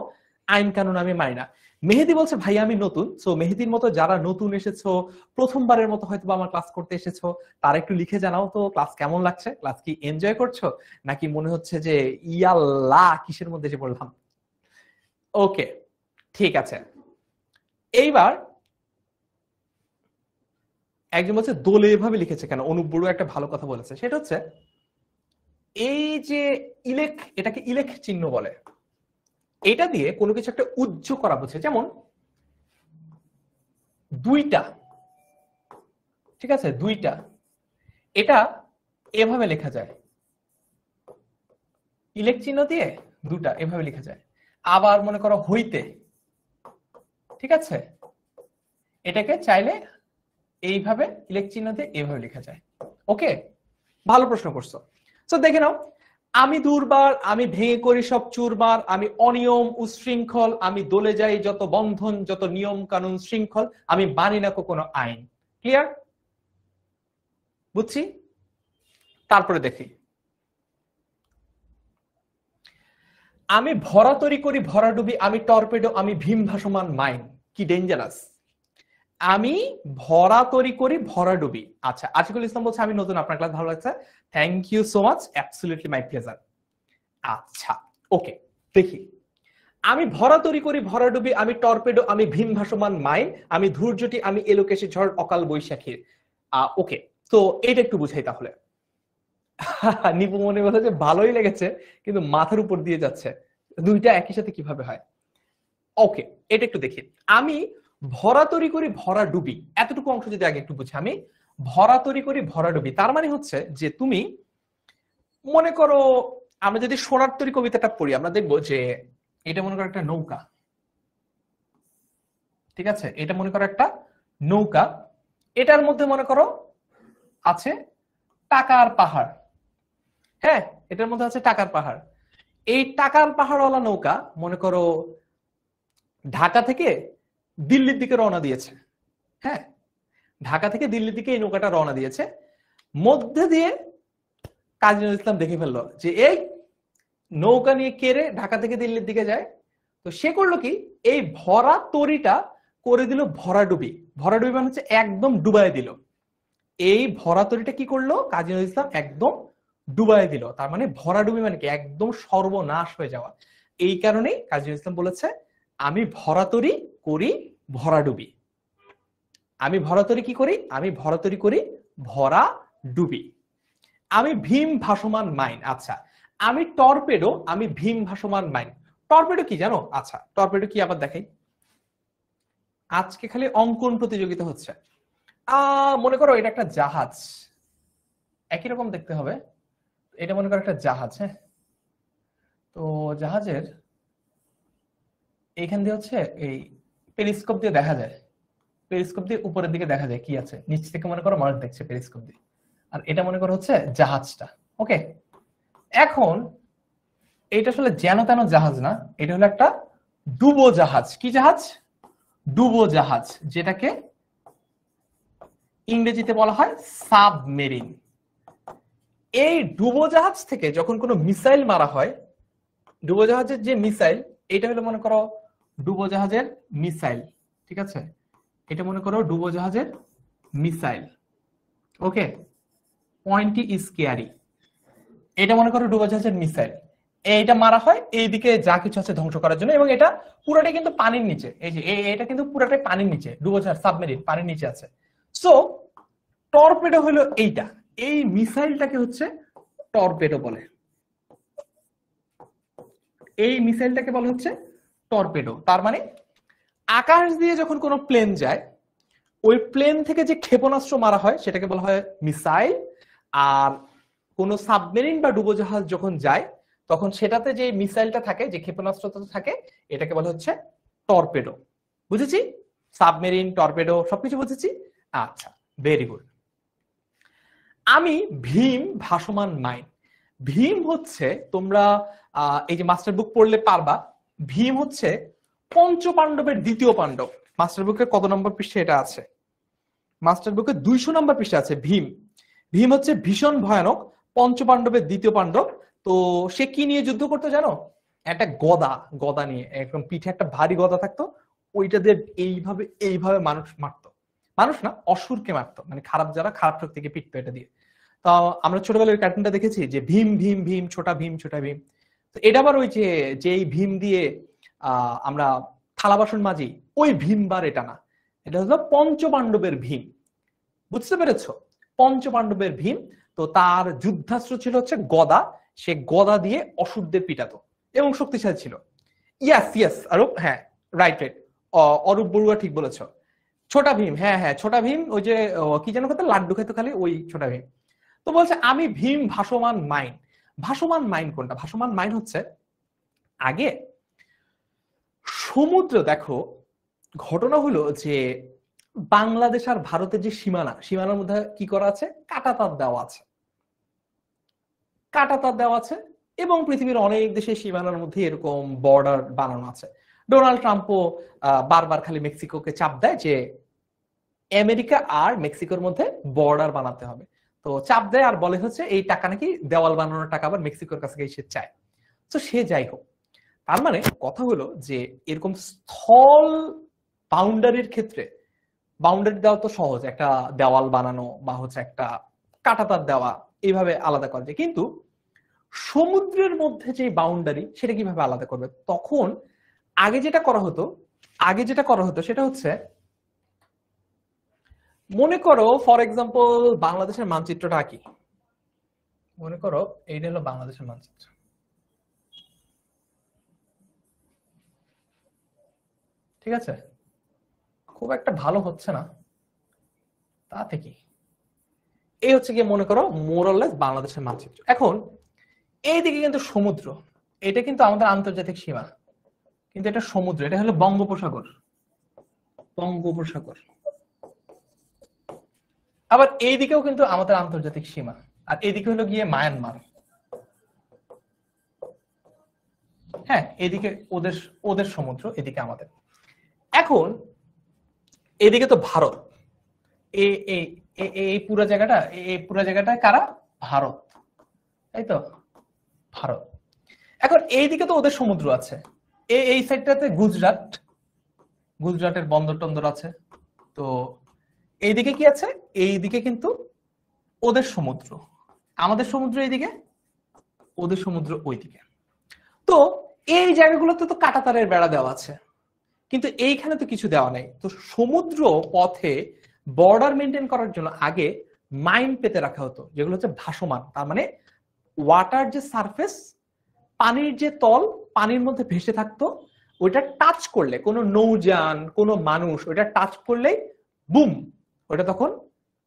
আইন কানুন আমি মানি না। মেহেদি বলছে ভাই আমি নতুন, সো মেহেদির মতো যারা নতুন এসেছো, প্রথমবারের মতো হয়তো আমার ক্লাস করতে এসেছো, তারা একটু লিখে জানাও তো ক্লাস কেমন লাগছে, ক্লাস কি এনজয় করছো, নাকি মনে হচ্ছে যে ইয়াল্লাহ কিসের মধ্যে এসে পড়লাম। ওকে, ঠিক আছে। এইবার একজন বলছে দোলে এভাবে লিখেছে কেন, অনুপ বড়ুয়া একটা ভালো কথা বলেছে, সেটা হচ্ছে এই যে ইলেক, এটাকে ইলেক চিহ্ন বলে, এটা দিয়ে কোনো কিছু একটা উজ্জ করা বোঝে। যেমন দুইটা, ঠিক আছে, দুইটা, এটা এভাবে লেখা যায়, ইলেক চিহ্ন দিয়ে দুটা এভাবে লেখা যায়। আবার মনে করো হইতে, ঠিক আছে, এটাকে চাইলে এইভাবে ইলেক চিহ্ন দিয়ে এভাবে লেখা যায়। ওকে, ভালো প্রশ্ন করছো। তো দেখে নাও, আমি দুর্বার, আমি ভেঙে করি সব চুরমার, আমি অনিয়ম উশৃঙ্খল, আমি দলে যাই যত বন্ধন, যত নিয়ম কানুন শৃঙ্খল, আমি মানি না কোনো আইন। ক্লিয়ার? বুঝছি। তারপরে দেখি, আমি ভরা তৈরি করি ভরা ডুবি, আমি টর্পেডো, আমি ভীম ভাসমান মাইন। কি ডেঞ্জারাস। আমি ভরা তৈরি করি ভরা ডুবি। আচ্ছা, আশিকুল ইসলাম বলছে আমি নতুন, আপনার ক্লাস ভালো লাগছে, thank you so much, absolutely my pleasure. আচ্ছা, ওকে, দেখি, আমি ভরা তৈরি করি ভরা ডুবি, আমি টর্পেডো, আমি ভীম ভাসমান মাইন, আমি ধৈর্যটি, আমি এলোকেশে ঝড় অকাল বৈশাখীর। ওকে, তো এটা একটু বুঝাই তাহলে। নিপু মনে বলে যে ভালোই লেগেছে, কিন্তু মাথার উপর দিয়ে যাচ্ছে, দুইটা একই সাথে কিভাবে হয়। ওকে, এটা একটু দেখি। আমি ভরা তৈরি করি ভরা ডুবি, এতটুকু অংশ যদি আগে একটু বুঝি, আমি ভরা তৈরি করি ভরা ডুবি, তার মানে হচ্ছে যে তুমি মনে করো, আমরা যদি সোনার তরী কবিতাটা পড়ি, আমরা দেখবো যে এটা মনে করো একটা নৌকা, ঠিক আছে, এটা মনে করো একটা নৌকা, এটার মধ্যে মনে করো আছে টাকার পাহাড়। হ্যাঁ, এটার মধ্যে আছে টাকার পাহাড়। এই টাকার পাহাড়ওয়ালা নৌকা মনে করো ঢাকা থেকে দিল্লির দিকে রওনা দিয়েছে। হ্যাঁ, ঢাকা থেকে দিল্লির দিকে এই নৌকাটা রওনা দিয়েছে, মধ্যে দিয়ে কাজী নজরুল ইসলাম দেখে ফেললো যে এই নৌকা নিয়ে কেড়ে ঢাকা থেকে দিল্লির দিকে যায়। তো সে করলো কি, এই ভরা তরিটা করে দিল ভরা ডুবি। ভরা ডুবি মানে হচ্ছে একদম ডুবাই দিল। এই ভরা তরিটা কি করলো কাজী নজরুল ইসলাম, একদম ডুবাই দিল। তার মানে ভরা ডুবি মানে কি, একদম সর্বনাশ হয়ে যাওয়া। এই কারণেই কাজী নজরুল ইসলাম বলেছে আমি ভরা তরি করি ভরা ডুবি। আমি ভরা তরি কি করি, আমি ভরা তরি করি ভরা ডুবি। আমি ভীম ভাসমান মাইন। আচ্ছা, আমি টর্পেডো, আমি ভীম ভাসমান মাইন। টর্পেডো কি জানো? আচ্ছা, টর্পেডো কি আবার দেখাই। আজকে খালি অঙ্কন প্রতিযোগিতা হচ্ছে। মনে করো এটা একটা জাহাজ, একই রকম দেখতে হবে। এটা মনে করো একটা জাহাজ। হ্যাঁ, তো জাহাজের এইখান দিয়ে হচ্ছে এই পেরিস্কোপ দিয়ে দেখা যায়, পেরিস্কোপ দিয়ে উপরের দিকে দেখা যায় কি আছে, নিচ থেকে মনে করো মানুষ দেখছে পেরিস্কোপ দিয়ে। আর এটা মনে করো হচ্ছে জাহাজটা। ওকে, এখন এটা আসলে যেন তেন জাহাজ না, এটা হলো একটা ডুবো জাহাজ। কি জাহাজ? ডুবো জাহাজ, যেটাকে ইংরেজিতে বলা হয় সাবমেরিন। এই ডুবো জাহাজ থেকে যখন কোনো মিসাইল মারা হয়, ডুবো জাহাজের যে মিসাইল, এটা হলো মনে করো ডুবো জাহাজের মিসাইল, ঠিক আছে, এটা মনে করো ডুবো জাহাজের মিসাইল। ওকে, পয়েন্টটি স্কেয়ারি, এটা মনে করো ডুবো জাহাজের মিসাইল। এইটা মারা হয় এইদিকে যা কিছু আছে ধ্বংস করার জন্য, এবং এটা পুরোটাই কিন্তু পানির নিচে। এই যে এটা কিন্তু পুরোটাই পানির নিচে, ডুবোজাহাজ সাবমেরিন পানির নিচে আছে। সো টর্পেডো হলো এইটা, এই মিসাইলটাকে হচ্ছে টর্পেডো বলে, এই মিসাইলটাকে বলা হচ্ছে টর্পেডো। তার মানে আকাশ দিয়ে যখন কোনো প্লেন যায়, ওই প্লেন থেকে যে ক্ষেপণাস্ত্র মারা হয় সেটাকে বলা হয় মিসাইল, আর কোনো সাবমেরিন বা ডুবোজাহাজ যখন যায় তখন সেটাতে যে মিসাইলটা থাকে, যে ক্ষেপণাস্ত্রটা থাকে, এটাকে বলা হচ্ছে টর্পেডো। বুঝেছি? সাবমেরিন, টর্পেডো সবকিছু বুঝেছি। আচ্ছা, ভেরি গুড। আমি ভীম ভাসমান মাইন। ভীম হচ্ছে, তোমরা এই যে মাস্টার বুক পড়লে পারবা, ভীম হচ্ছে পঞ্চ পাণ্ডবের দ্বিতীয় পাণ্ডব। মাস্টার বুকের কত নম্বর পৃষ্ঠে এটা আছে? মাস্টার বুকে 200 নম্বর পৃষ্ঠা আছে ভীম। ভীম হচ্ছে ভীষণ ভয়ানক পঞ্চ পাণ্ডবের দ্বিতীয় পাণ্ডব। তো সে কি নিয়ে যুদ্ধ করতো জানো? একটা গদা, গদা নিয়ে, একদম পিঠে একটা ভারী গদা থাকতো, ওইটা দিয়ে এইভাবে এইভাবে মানুষ মারতো। মানুষ না, অসুরকে মারতো, মানে খারাপ যারা, খারাপ শক্তিকে পিটতো এটা দিয়ে। তো আমরা ছোটবেলার কার্টুনটা দেখেছি যে ভীম ভীম ভীম ছোটা ভীম ছোটা ভীম। তো এটা আবার ওই যে যেই ভীম দিয়ে আমরা থালা বাসন মাজি, ওই ভীম বার এটা না, এটা হলো পঞ্চ পাণ্ডবের ভীম। বুঝতে পেরেছো? পঞ্চ পাণ্ডবের ভীম। তো তার যুদ্ধাস্ত্র ছিল হচ্ছে গদা, সে গদা দিয়ে অসুরদের পিটাতো এবং শক্তিশালী ছিল। ইয়াস ইয়াস অরূপ, হ্যাঁ রাইট রাইট, অরূপ বড়ুয়া ঠিক বলেছো। ছোটা ভীম, হ্যাঁ হ্যাঁ ছোটা ভীম, ওই যে কি যেন খেতো, লাড্ডু খেতো খালি, ওই ছোটা ভীম। তো বলছে আমি ভীম ভাসমান মাইন। ভাসমান মাইন কোনটা? ভাসমান মাইন হচ্ছে আগে সমুদ্র, দেখো ঘটনা হলো যে বাংলাদেশ আর ভারতের যে সীমানা, সীমানার মধ্যে কি করা আছে? কাঁটাতার দেওয়া আছে, কাঁটাতার দেওয়া আছে, এবং পৃথিবীর অনেক দেশের সীমানার মধ্যে এরকম বর্ডার বানানো আছে। ডোনাল্ড ট্রাম্পও বারবার খালি মেক্সিকোকে চাপ দেয় যে আমেরিকা আর মেক্সিকোর মধ্যে বর্ডার বানাতে হবে। তো চাপ দেয় আর বলে হচ্ছে এই টাকা নাকি দেওয়াল বানানোর টাকা আবার মেক্সিকোর কাছে সে চায়। তো সে যাই হোক, তার মানে কথা হলো যে এরকম স্থল বাউন্ডারির ক্ষেত্রে, বাউন্ডারি দেওয়া তো সহজ, একটা দেওয়াল বানানো বা হচ্ছে একটা কাঁটাতার দেওয়া, এইভাবে আলাদা করা যায়। কিন্তু সমুদ্রের মধ্যে যে বাউন্ডারি, সেটা কিভাবে আলাদা করবে? তখন আগে যেটা করা হতো, সেটা হচ্ছে, মনে করো ফর এক্সাম্পল বাংলাদেশের মানচিত্রটা কি, মনে করো এইটা হলো বাংলাদেশের মানচিত্র, ঠিক আছে? খুব একটা ভালো হচ্ছে না, তাতে কি, এই হচ্ছে গিয়ে মনে করো মোরলেস বাংলাদেশের মানচিত্র। এখন এইদিকে কিন্তু সমুদ্র, এটা কিন্তু আমাদের আন্তর্জাতিক সীমা, কিন্তু এটা সমুদ্র, এটা হলো বঙ্গোপসাগর, বঙ্গোপসাগর। আবার এইদিকেও কিন্তু আমাদের আন্তর্জাতিক সীমা, আর এইদিকে হলো গিয়ে মায়ানমার। হ্যাঁ, এদিকে ওদের ওদের সমুদ্র, এদিকে আমাদের। এখন এদিকে তো ভারত, এই পুরো জায়গাটা, এই পুরো জায়গাটা কারা? ভারত, তাই তো, ভারত। এখন এইদিকে তো ওদের সমুদ্র আছে, এই সাইডটাতে গুজরাট, গুজরাটের বন্দর টন্দর আছে। তো এইদিকে কি আছে? এইদিকে কিন্তু ওদের সমুদ্র, আমাদের সমুদ্র এইদিকে, ওদের সমুদ্র ওইদিকে। তো এই জায়গাগুলোতে তো কাঁটাতারের বেড়া দেওয়া আছে, কিন্তু এইখানে তো কিছু দেওয়া নেই। তো সমুদ্র পথে বর্ডার মেনটেন করার জন্য আগে মাইন পেতে রাখা হতো, যেগুলো হচ্ছে ভাসমান। তার মানে ওয়াটার যে সারফেস, পানির যে তল, পানির মধ্যে ভেসে থাকতো, ওইটা টাচ করলে, কোনো নৌযান, কোনো মানুষ ওইটা টাচ করলেই বুম, ওইটা তখন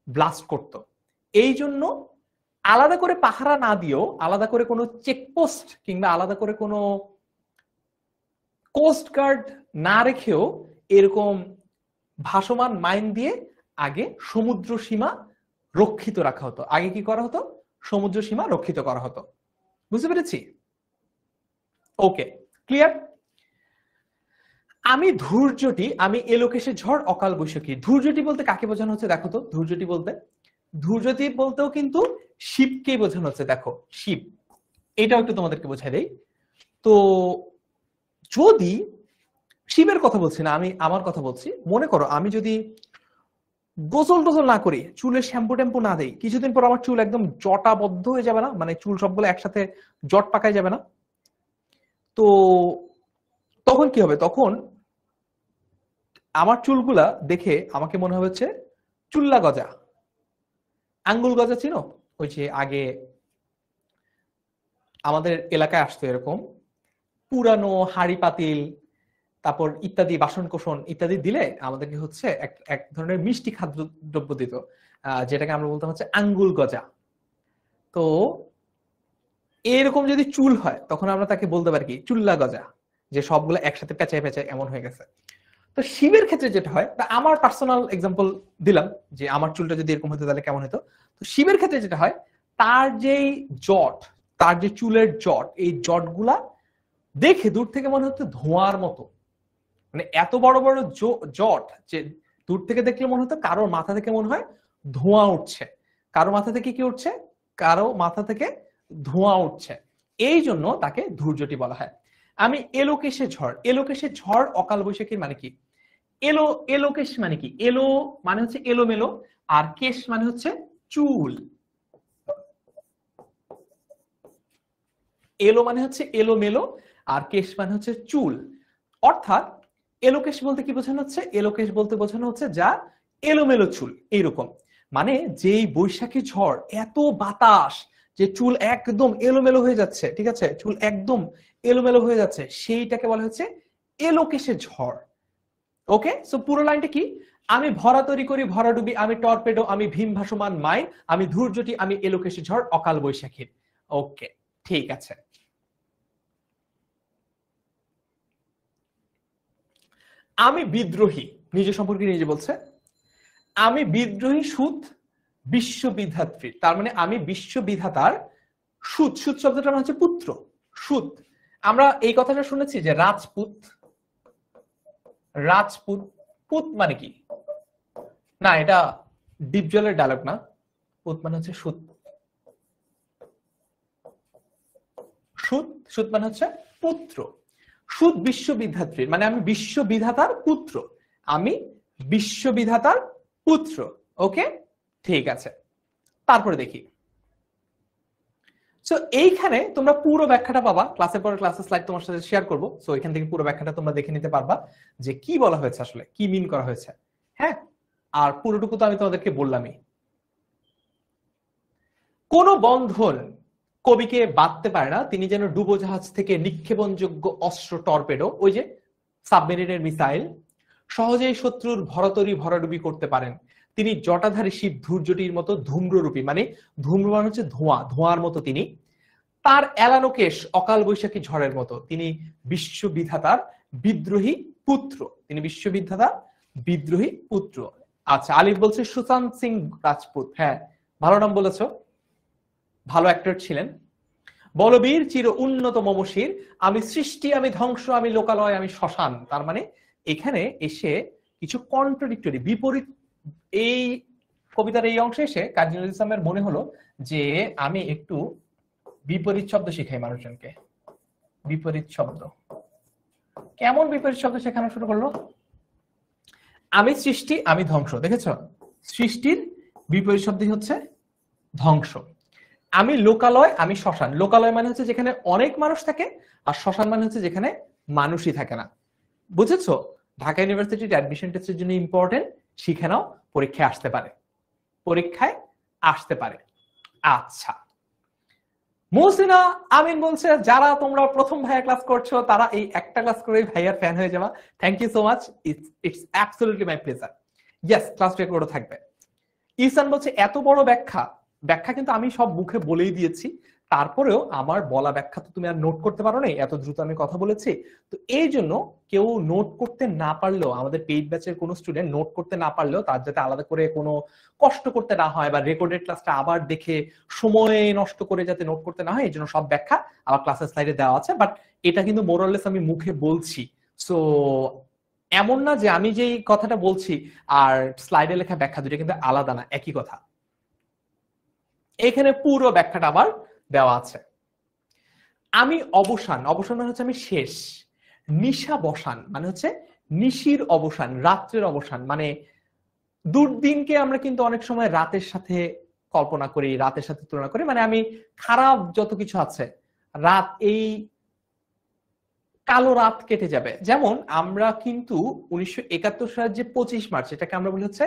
ব্লাস্ট করতো। এই জন্য আলাদা করে পাহারা না দিয়েও, আলাদা করে কোনো চেকপোস্ট কিংবা আলাদা করে কোনো কোস্ট গার্ড না রেখেও এরকম ভাসমান মাইন দিয়ে আগে সমুদ্র সীমা রক্ষিত রাখা হতো। আগে কি করা হতো? সমুদ্র সীমা রক্ষিত করা হতো। বুঝতে পেরেছি? ওকে, ক্লিয়ার? আমি ধৈর্যটি, আমি এলোকেশে ঝড় অকাল বৈশাখী, ধৈর্যটি বলতে কাকে বোঝানো হচ্ছে দেখো তো? ধৈর্যটি বলতেও কিন্তু শিবকে বোঝানো হচ্ছে। দেখো শিব, এটাও একটু তোমাদেরকে বোঝাই দেই। তো যদি শিবের কথা বলছি না, আমি আমার কথা বলছি। মনে করো আমি যদি গোসল টোসল না করি, চুলে শ্যাম্পু ট্যাম্পু না দেই, কিছুদিন পর আমার চুল একদম জটাবদ্ধ হয়ে যাবে না? মানে চুল সবগুলো একসাথে জট পাকায় যাবে না? তো তখন কি হবে, তখন আমার চুলগুলা দেখে আমাকে মনে হচ্ছে চুল্লা গজা, আঙ্গুল গজা চিনো? ওই যে আগে আমাদের এলাকায় আসতো এরকম পুরানো হাড়ি পাতিল, তারপর ইত্যাদি বাসন কোসন ইত্যাদি দিলে আমাদেরকে হচ্ছে এক এক ধরনের মিষ্টি খাদ্য দ্রব্য দিত, যেটাকে আমরা বলতাম হচ্ছে আঙ্গুল গজা। তো এরকম যদি চুল হয় তখন আমরা তাকে বলতে পারি কি চুল্লা গজা, যে সবগুলো একসাথে পেঁচায় পেঁচায় এমন হয়ে গেছে। তো শিবের ক্ষেত্রে যেটা হয়, তা আমার পার্সোনাল এক্সাম্পল দিলাম যে আমার চুলটা যদি এরকম হতো তাহলে কেমন হতো। তো শিবের ক্ষেত্রে যেটা হয়, তার যেই জট, তার যে চুলের জট, এই জটগুলা দেখে দূর থেকে মনে হতো ধোঁয়ার মতো, মানে এত বড় বড় জট যে দূর থেকে দেখলে মনে হতো কারোর মাথা থেকে মনে হয় ধোঁয়া উঠছে, কারো মাথা থেকে কি উঠছে, কারো মাথা থেকে ধোঁয়া উঠছে, এই জন্য তাকে ধূর্যটি বলা হয়। আমি এলোকেশে ঝড়, এলোকেশে ঝড় অকাল বৈশাখীর মানে কি? এলোকেশ মানে কি? এলো মানে হচ্ছে এলোমেলো, আর কেশ মানে হচ্ছে চুল। এলো মানে হচ্ছে এলোমেলো, আর কেশ মানে হচ্ছে চুল। অর্থাৎ এলোকেশ বলতে কি বোঝানো হচ্ছে? এলোকেশ বলতে বোঝানো হচ্ছে যা এলোমেলো চুল, এইরকম। মানে যেই বৈশাখী ঝড়, এত বাতাস, যে চুল একদম এলোমেলো হয়ে যাচ্ছে, ঠিক আছে, চুল একদম এলোমেলো হয়ে যাচ্ছে, সেইটাকে বলা হচ্ছে এলোকেশের ঝড়। ওকে, সো পুরো লাইনটা কি? আমি ভরা তৈরি করি ভরা ডুবি, আমি টর্পেডো, আমি ভীম ভাসমান মাইন, আমি ধূর্যটি, আমি এলোকেশের ঝড় অকাল বৈশাখীর। ওকে, ঠিক আছে। আমি বিদ্রোহী, নিজে সম্পর্কে নিজে বলছে, আমি বিদ্রোহী সুত বিশ্ববিধাত্রী, তার মানে আমি বিশ্ববিধাতার সুত, সুত শব্দটা মানে হচ্ছে পুত্র, সুত। আমরা এই কথাটা শুনেছি যে রাজপুত, রাজপুত, পুত মানে কি? না, এটা ডিপ জলের ডায়লগ না, পুত মানে হচ্ছে সুত, সুত, সুত মানে হচ্ছে পুত্র। সুত বিশ্ববিধাত্রীর মানে আমি বিশ্ববিধাতার পুত্র, আমি বিশ্ববিধাতার পুত্র। ওকে, ঠিক আছে। তারপরে দেখি, সো এইখানে তোমরা পুরো ব্যাখ্যাটা পাবা, ক্লাসের পরে ক্লাসের স্লাইড তোমার সাথে শেয়ার করবো, সো এখান থেকে পুরো ব্যাখ্যাটা তোমরা দেখে নিতে পারবা যে কি বলা হয়েছে, আসলে কি মিন করা হয়েছে। হ্যাঁ, আর পুরোটুকু তো আমি তোমাদেরকে বললামই। কোন বন্ধন কবিকে বাঁধতে পারে না, তিনি যেন ডুবোজাহাজ থেকে নিক্ষেপণযোগ্য অস্ত্র টর্পেডো, ওই যে সাবমেরিনের মিসাইল, সহজেই শত্রুর ভরতরি ভরাডুবি করতে পারেন। তিনি জটাধারী শিব ধূর্যটির মতো ধূম্ররূপী, মানে ধূম্র মানে হচ্ছে ধোঁয়া, ধোঁয়ার মতো তিনি। তার এলানো কেশ অকাল বৈশাখী ঝড়ের মতো, তিনি বিশ্ববিধাতার বিদ্রোহী পুত্র, তিনি বিশ্ববিধাতার বিদ্রোহী পুত্র। আচ্ছা, আলিফ বলছে সুশান্ত সিং রাজপুত, হ্যাঁ ভালো নাম বলেছো, ভালো অ্যাক্টর ছিলেন। বলবীর চির উন্নত মমশির, আমি সৃষ্টি, আমি ধ্বংস, আমি লোকালয়, আমি শ্মশান। তার মানে এখানে এসে কিছু কন্ট্রাডিক্টরি, বিপরীত, এই কবিতার এই অংশে এসে কাজী নজরুল ইসলামের মনে হলো যে আমি একটু বিপরীত শব্দ শিখাই মানুষজনকে। বিপরীত শব্দ, কেমন বিপরীত শব্দ শেখানো শুরু করলো? আমি সৃষ্টি, আমি ধ্বংস, দেখেছ? সৃষ্টির বিপরীত শব্দই হচ্ছে ধ্বংস। আমি লোকালয়, আমি শ্মশান। লোকালয় মানে হচ্ছে যেখানে অনেক মানুষ থাকে, আর শ্মশান মানে হচ্ছে যেখানে মানুষই থাকে না। বুঝেছো? ঢাকা ইউনিভার্সিটির অ্যাডমিশন টেস্টের জন্য ইম্পর্টেন্ট, শিখে নাও, পরীক্ষায় আসতে পারে, পরীক্ষায় আসতে পারে। আচ্ছা, মুহসিনা আমিন বলছে যারা তোমরা প্রথম ভাইয়া ক্লাস করছো তারা এই একটা ক্লাস করেই ভাইয়ার ফ্যান হয়ে যাবা। Thank you so much, it's absolutely my pleasure. Yes, class রেকর্ডও থাকবে। ইসান বলছে এত বড় ব্যাখ্যা, ব্যাখ্যা কিন্তু আমি সব মুখে বলেই দিয়েছি, তারপরেও আমার বলা ব্যাখ্যা তো তুমি আর নোট করতে পারো না, এত দ্রুত আমি কথা বলেছি। তো এই জন্য কেউ নোট করতে না পারলেও, আমাদের পেইড ব্যাচের কোনো স্টুডেন্ট নোট করতে না পারলেও তার যাতে আলাদা করে কোনো কষ্ট করতে না হয়, বা রেকর্ডেড ক্লাসটা আবার দেখে সময় নষ্ট করে যাতে নোট করতে না হয়, এই জন্য সব ব্যাখ্যা আমার ক্লাসের স্লাইডে দেওয়া আছে। বাট এটা কিন্তু মোরাললেস আমি মুখে বলছি, সো এমন না যে আমি যেই কথাটা বলছি আর স্লাইডে লেখা ব্যাখ্যা দুটো কিন্তু আলাদা না, একই কথা। এখানে পুরো ব্যাখ্যাটা আবার দেওয়া আছে। আমি অবসান, অবসান মানে হচ্ছে আমি শেষ। নিশা বসান মানে হচ্ছে নিশির অবসান, রাত্রের অবসান। মানে দুর্দিনকে আমরা কিন্তু অনেক সময় রাতের সাথে কল্পনা করি, রাতের সাথে তুলনা করি, মানে আমি খারাপ যত কিছু আছে, রাত এই কালো রাত কেটে যাবে। যেমন আমরা কিন্তু 1971 সালের যে 25 মার্চ এটাকে আমরা বলি হচ্ছে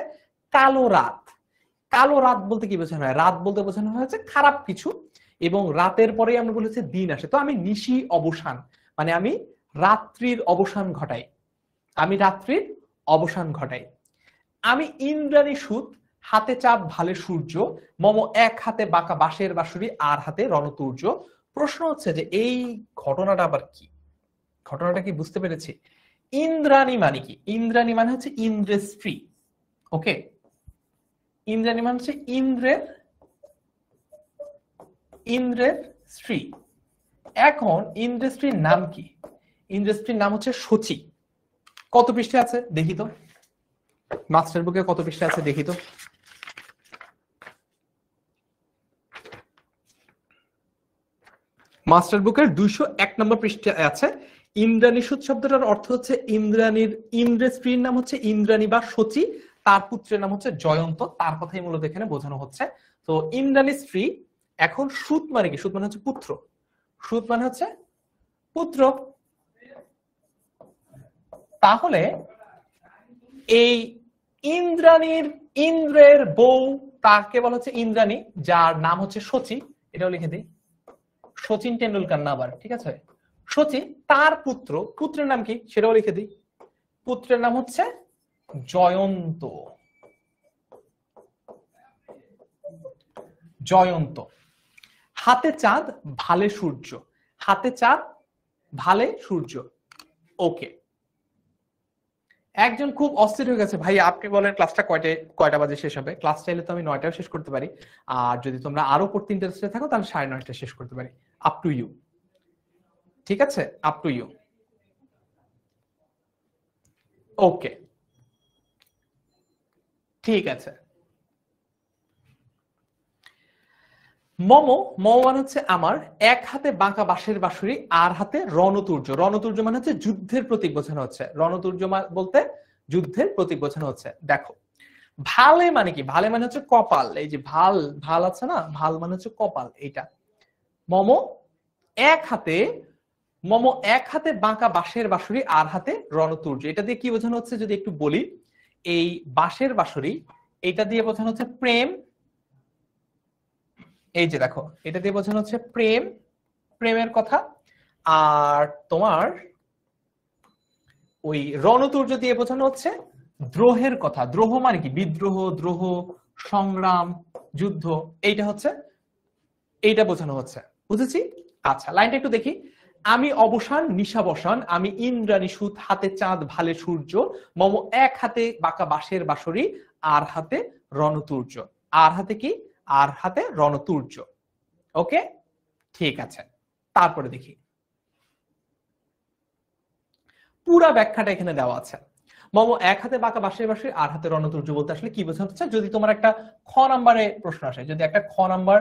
কালো রাত। কালো রাত বলতে কি বোঝানো হয়? রাত বলতে বোঝানো হচ্ছে খারাপ কিছু, এবং রাতের পরেই আমরা বলি হচ্ছে দিন আসে। তো আমি নিশি অবসান, মানে আমি রাত্রির অবসান ঘটাই, আমি রাত্রির অবসান ঘটাই। আমি ইন্দ্রাণী সুত, হাতে চাঁদ ভালে সূর্য, মম এক হাতে বাঁকা বাঁশের বাঁশুরি আর হাতে রণতুর্য। প্রশ্ন হচ্ছে যে এই ঘটনাটা আবার কি? ঘটনাটা কি বুঝতে পেরেছি? ইন্দ্রাণী মানে কি? ইন্দ্রাণী মানে হচ্ছে ইন্দ্রের স্ত্রী। ওকে, ইন্দ্রাণী মানে হচ্ছে ইন্দ্রের স্ত্রী। এখন ইন্দ্রের স্ত্রীর নাম কি? ইন্দ্রের স্ত্রীর নাম হচ্ছে শচী। কত পৃষ্ঠা আছে দেখি তো, মাস্টার বুকে কত পৃষ্ঠা আছে দেখি তো। মাস্টার বুকের 201 নম্বর পৃষ্ঠা আছে। ইন্দ্রাণী সুত শব্দটার অর্থ হচ্ছে ইন্দ্রাণীর, ইন্দ্রের স্ত্রীর নাম হচ্ছে ইন্দ্রাণী বা শচী, তার পুত্রের নাম হচ্ছে জয়ন্ত, তার কথাই মূলত এখানে বোঝানো হচ্ছে। তো ইন্দ্রাণীর স্ত্রী। এখন সুত মানে কি? সুত মানে হচ্ছে পুত্র, সুত মানে হচ্ছে পুত্র। তাহলে এই ইন্দ্রের বউ তাকে বলা হচ্ছে ইন্দ্রাণী, যার নাম হচ্ছে শচী। এটাও লিখে দিই, সচিন টেন্ডুলকার না আবার, ঠিক আছে? শচী, তার পুত্র, পুত্রের নাম কি সেটাও লিখে দিই, পুত্রের নাম হচ্ছে জয়ন্ত। জয়ন্ত। হাতে চাঁদ ভালে সূর্য, হাতে চাঁদ ভালে সূর্য। ওকে, একজন খুব অস্থির হয়ে গেছে, ভাই আপনি বলেন ক্লাসটা কয়টা বাজে শেষ হবে? ক্লাস চাইলে তো আমি 9টায় শেষ করতে পারি, আর যদি তোমরা আরো পড়তে ইন্টারেস্টেড থাকো তাহলে 9:30টায় শেষ করতে পারি। আপ টু ইউ, ঠিক আছে? Up to you. ওকে, ঠিক আছে। মম, মম মানে হচ্ছে আমার, এক হাতে বাঁকা বাঁশের বাঁশুরি আর হাতে রণতুর্য। রণতুর্য মানে হচ্ছে যুদ্ধের প্রতীক বোঝানো হচ্ছে। রণতুর্য বলতে যুদ্ধের প্রতীক বোঝানো হচ্ছে। দেখো, ভালে মানে কি? ভালে মানে হচ্ছে কপাল। এই যে ভাল, ভাল আছে না, ভাল মানে হচ্ছে কপাল। এইটা মম এক হাতে, মম এক হাতে বাঁকা বাঁশের বাঁশুরি আর হাতে রণতুর্য। এটা দিয়ে কি বোঝানো হচ্ছে যদি একটু বলি। এই বাঁশের বাঁশুরি, এটা দিয়ে বোঝানো হচ্ছে প্রেম। এই যে দেখো, এটা দিয়ে বোঝানো হচ্ছে প্রেম, প্রেমের কথা। আর তোমার ওই রণতুর্য দিয়ে বোঝানো হচ্ছে দ্রোহের কথা। দ্রোহ মানে কি? বিদ্রোহ, দ্রোহ, সংগ্রাম, যুদ্ধ, এইটা হচ্ছে, এইটা বোঝানো হচ্ছে। বুঝেছি? আচ্ছা, লাইনটা একটু দেখি। আমি অবসান নিশাবসান, আমি ইন্দ্রাণী সুত, হাতে চাঁদ ভালে সূর্য, মম এক হাতে বাঁকা বাঁশের বাঁশুরি আর হাতে রণতুর্য। আর হাতে কি? আর হাতে রণতুর্য। ওকে, ঠিক আছে। তারপরে দেখি, পুরা ব্যাখ্যাটা এখানে দেওয়া আছে। মম এক হাতে বাঁকা বাঁশের বাঁশুরি আর হাতে রণতুর্য বলতে আসলে কি বোঝানো হচ্ছে? যদি তোমার একটা খ নাম্বারে প্রশ্ন আসে, যদি একটা খ নাম্বার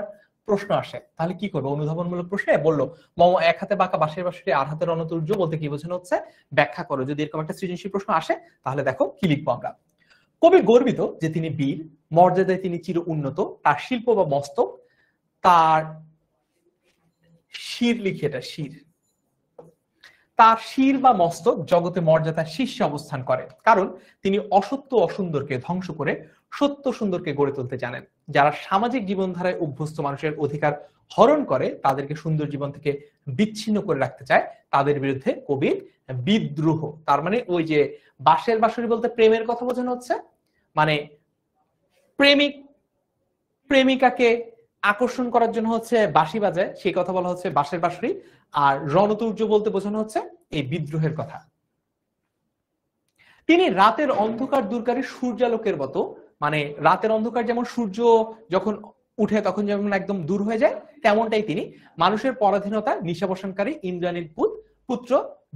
প্রশ্ন আসে তাহলে কি করবো? অনুধাবনমূলক প্রশ্নে বললো মম এক হাতে বাঁকা বাঁশের বাঁশুরি আর হাতে রণতুর্য বলতে কি বোঝানো হচ্ছে ব্যাখ্যা করো। যদি এরকম একটা সৃজনশীল প্রশ্ন আসে তাহলে দেখো কি লিখবো আমরা। কবি গর্বিত যে তিনি বীর, মর্যাদায় তিনি চির উন্নত, তার শিল্প বা মস্তক, তার শির, লিখে এটা শির, তার শির বা মস্তক জগতে মর্যাদার শীর্ষে অবস্থান করে, কারণ তিনি অসত্য অসুন্দরকে ধ্বংস করে সত্য সুন্দরকে গড়ে তুলতে জানেন। যারা সামাজিক জীবনধারায় অভ্যস্ত মানুষের অধিকার হরণ করে, তাদেরকে সুন্দর জীবন থেকে বিচ্ছিন্ন করে রাখতে চায়, তাদের বিরুদ্ধে কবির বিদ্রোহ। তার মানে ওই যে বাঁশের বাঁশুরি বলতে প্রেমের কথা বোঝানো হচ্ছে, মানে প্রেমিক প্রেমিকাকে আকর্ষণ করার জন্য হচ্ছে বাঁশি বাজায়, সেই কথা বলা হচ্ছে বাঁশের বাঁশুরি। আর রণতুর্য বলতে বোঝানো হচ্ছে এই বিদ্রোহের কথা। তিনি রাতের অন্ধকার দূরকারী সূর্যালোকের মতো, মানে রাতের অন্ধকার যেমন সূর্য যখন উঠে তখন যেমন একদম দূর হয়ে যায়, তেমনটাই তিনি মানুষের পরাধীনতা নিশাবসানকারী ইন্দ্রাণীর পুত্র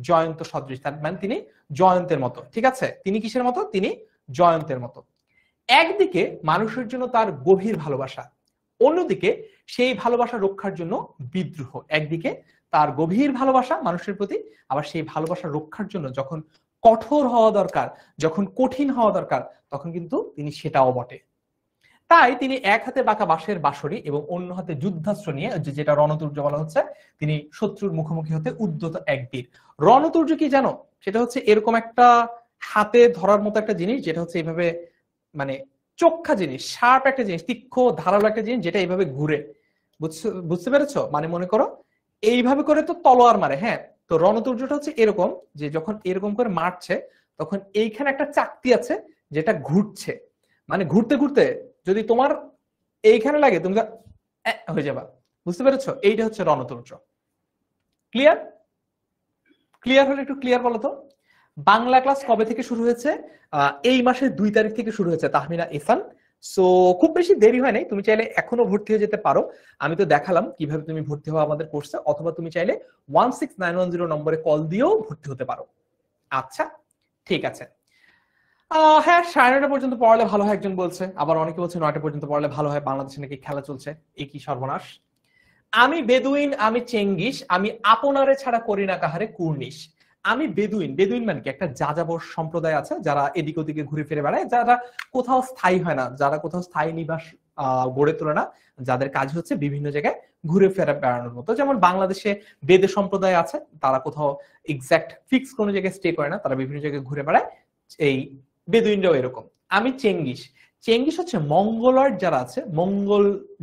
জয়ন্ত সদৃশ। তার মানে তিনি জয়ন্তের মতো, ঠিক আছে? তিনি কিসের মতো? তিনি জয়ন্তের মতো। একদিকে মানুষের জন্য তার গভীর ভালোবাসা, অন্যদিকে সেই ভালোবাসা রক্ষার জন্য বিদ্রোহ। একদিকে তার গভীর ভালোবাসা মানুষের প্রতি, আবার সেই ভালোবাসা রক্ষার জন্য যখন কঠোর হওয়া দরকার, যখন কঠিন হওয়া দরকার, তখন কিন্তু তিনি সেটাও বটে। তাই তিনি এক হাতে বাঁকা বাঁশের বাঁশরি এবং অন্য হাতে যুদ্ধাস্ত্র নিয়ে, যেটা রণতুর্য বলা হচ্ছে, তিনি শত্রুর মুখোমুখি হতে উদ্যত এক বীর। রণতুর্য কি জানো? সেটা হচ্ছে এরকম একটা হাতে ধরার মতো একটা জিনিস, যেটা হচ্ছে এইভাবে মানে চোখা জিনিস, শার্প একটা জিনিস, তীক্ষ্ণ ধারালো একটা জিনিস, যেটা এইভাবে ঘুরে। বুঝতে পেরেছো? মানে মনে করো এইভাবে করে তো তলোয়ার মারে, হ্যাঁ, তো রণতুর্যটা হচ্ছে এরকম যে যখন এরকম করে মারছে তখন এইখানে একটা চাকতি আছে যেটা ঘুরছে, মানে ঘুরতে ঘুরতে যদি তোমার এইখানে লাগে তুমি হয়ে যাবা। বুঝতে পেরেছো? এইটা হচ্ছে রণতুর্য। ক্লিয়ার? ক্লিয়ার হলে একটু ক্লিয়ার বলো তো। বাংলা ক্লাস কবে থেকে শুরু হয়েছে? এই মাসের 2 তারিখ থেকে শুরু হয়েছে তাহমিনা ইহসান। সো খুব বেশি দেরি হয় নাই, তুমি চাইলে এখনো ভর্তি হয়ে যেতে পারো। আমি তো দেখালাম কিভাবে তুমি ভর্তি হওয়া আমাদের কোর্সে, অথবা তুমি চাইলে 16910 নম্বরে কল দিয়েও ভর্তি হতে পারো। আচ্ছা ঠিক আছে। হ্যাঁ 9:30 পর্যন্ত পড়ালে ভালো হয় একজন বলছে, আবার অনেকে বলছে 9টা পর্যন্ত পড়ালে ভালো হয়, বাংলাদেশে নাকি খেলা চলছে। এ কি সর্বনাশ! আমি বেদুইন, আমি চেঙ্গিস, আমি আপনারে ছাড়া করি না কাহারে কুর্নিশ। আমি বেদুইন। বেদুইন মানে কি? একটা যাযাবর সম্প্রদায় আছে যারা এদিক ওদিকে ঘুরে ফিরে বেড়ায়, যারা কোথাও স্থায়ী হয় না, যারা কোথাও স্থায়ী নিবাস গড়ে তোলে না, যাদের কাজ হচ্ছে বিভিন্ন জায়গায় ঘুরে ফেরা বেড়ানোর মতো। যেমন বাংলাদেশে বেদে সম্প্রদায় আছে, তারা কোথাও এক্সাক্ট ফিক্স কোনো জায়গায় স্টে করে না, তারা বিভিন্ন জায়গায় ঘুরে বেড়ায়। এই বেদুইনরাও এরকম। আমি চেঙ্গিস। চেঙ্গিস হচ্ছে মঙ্গলয়েড যারা আছে,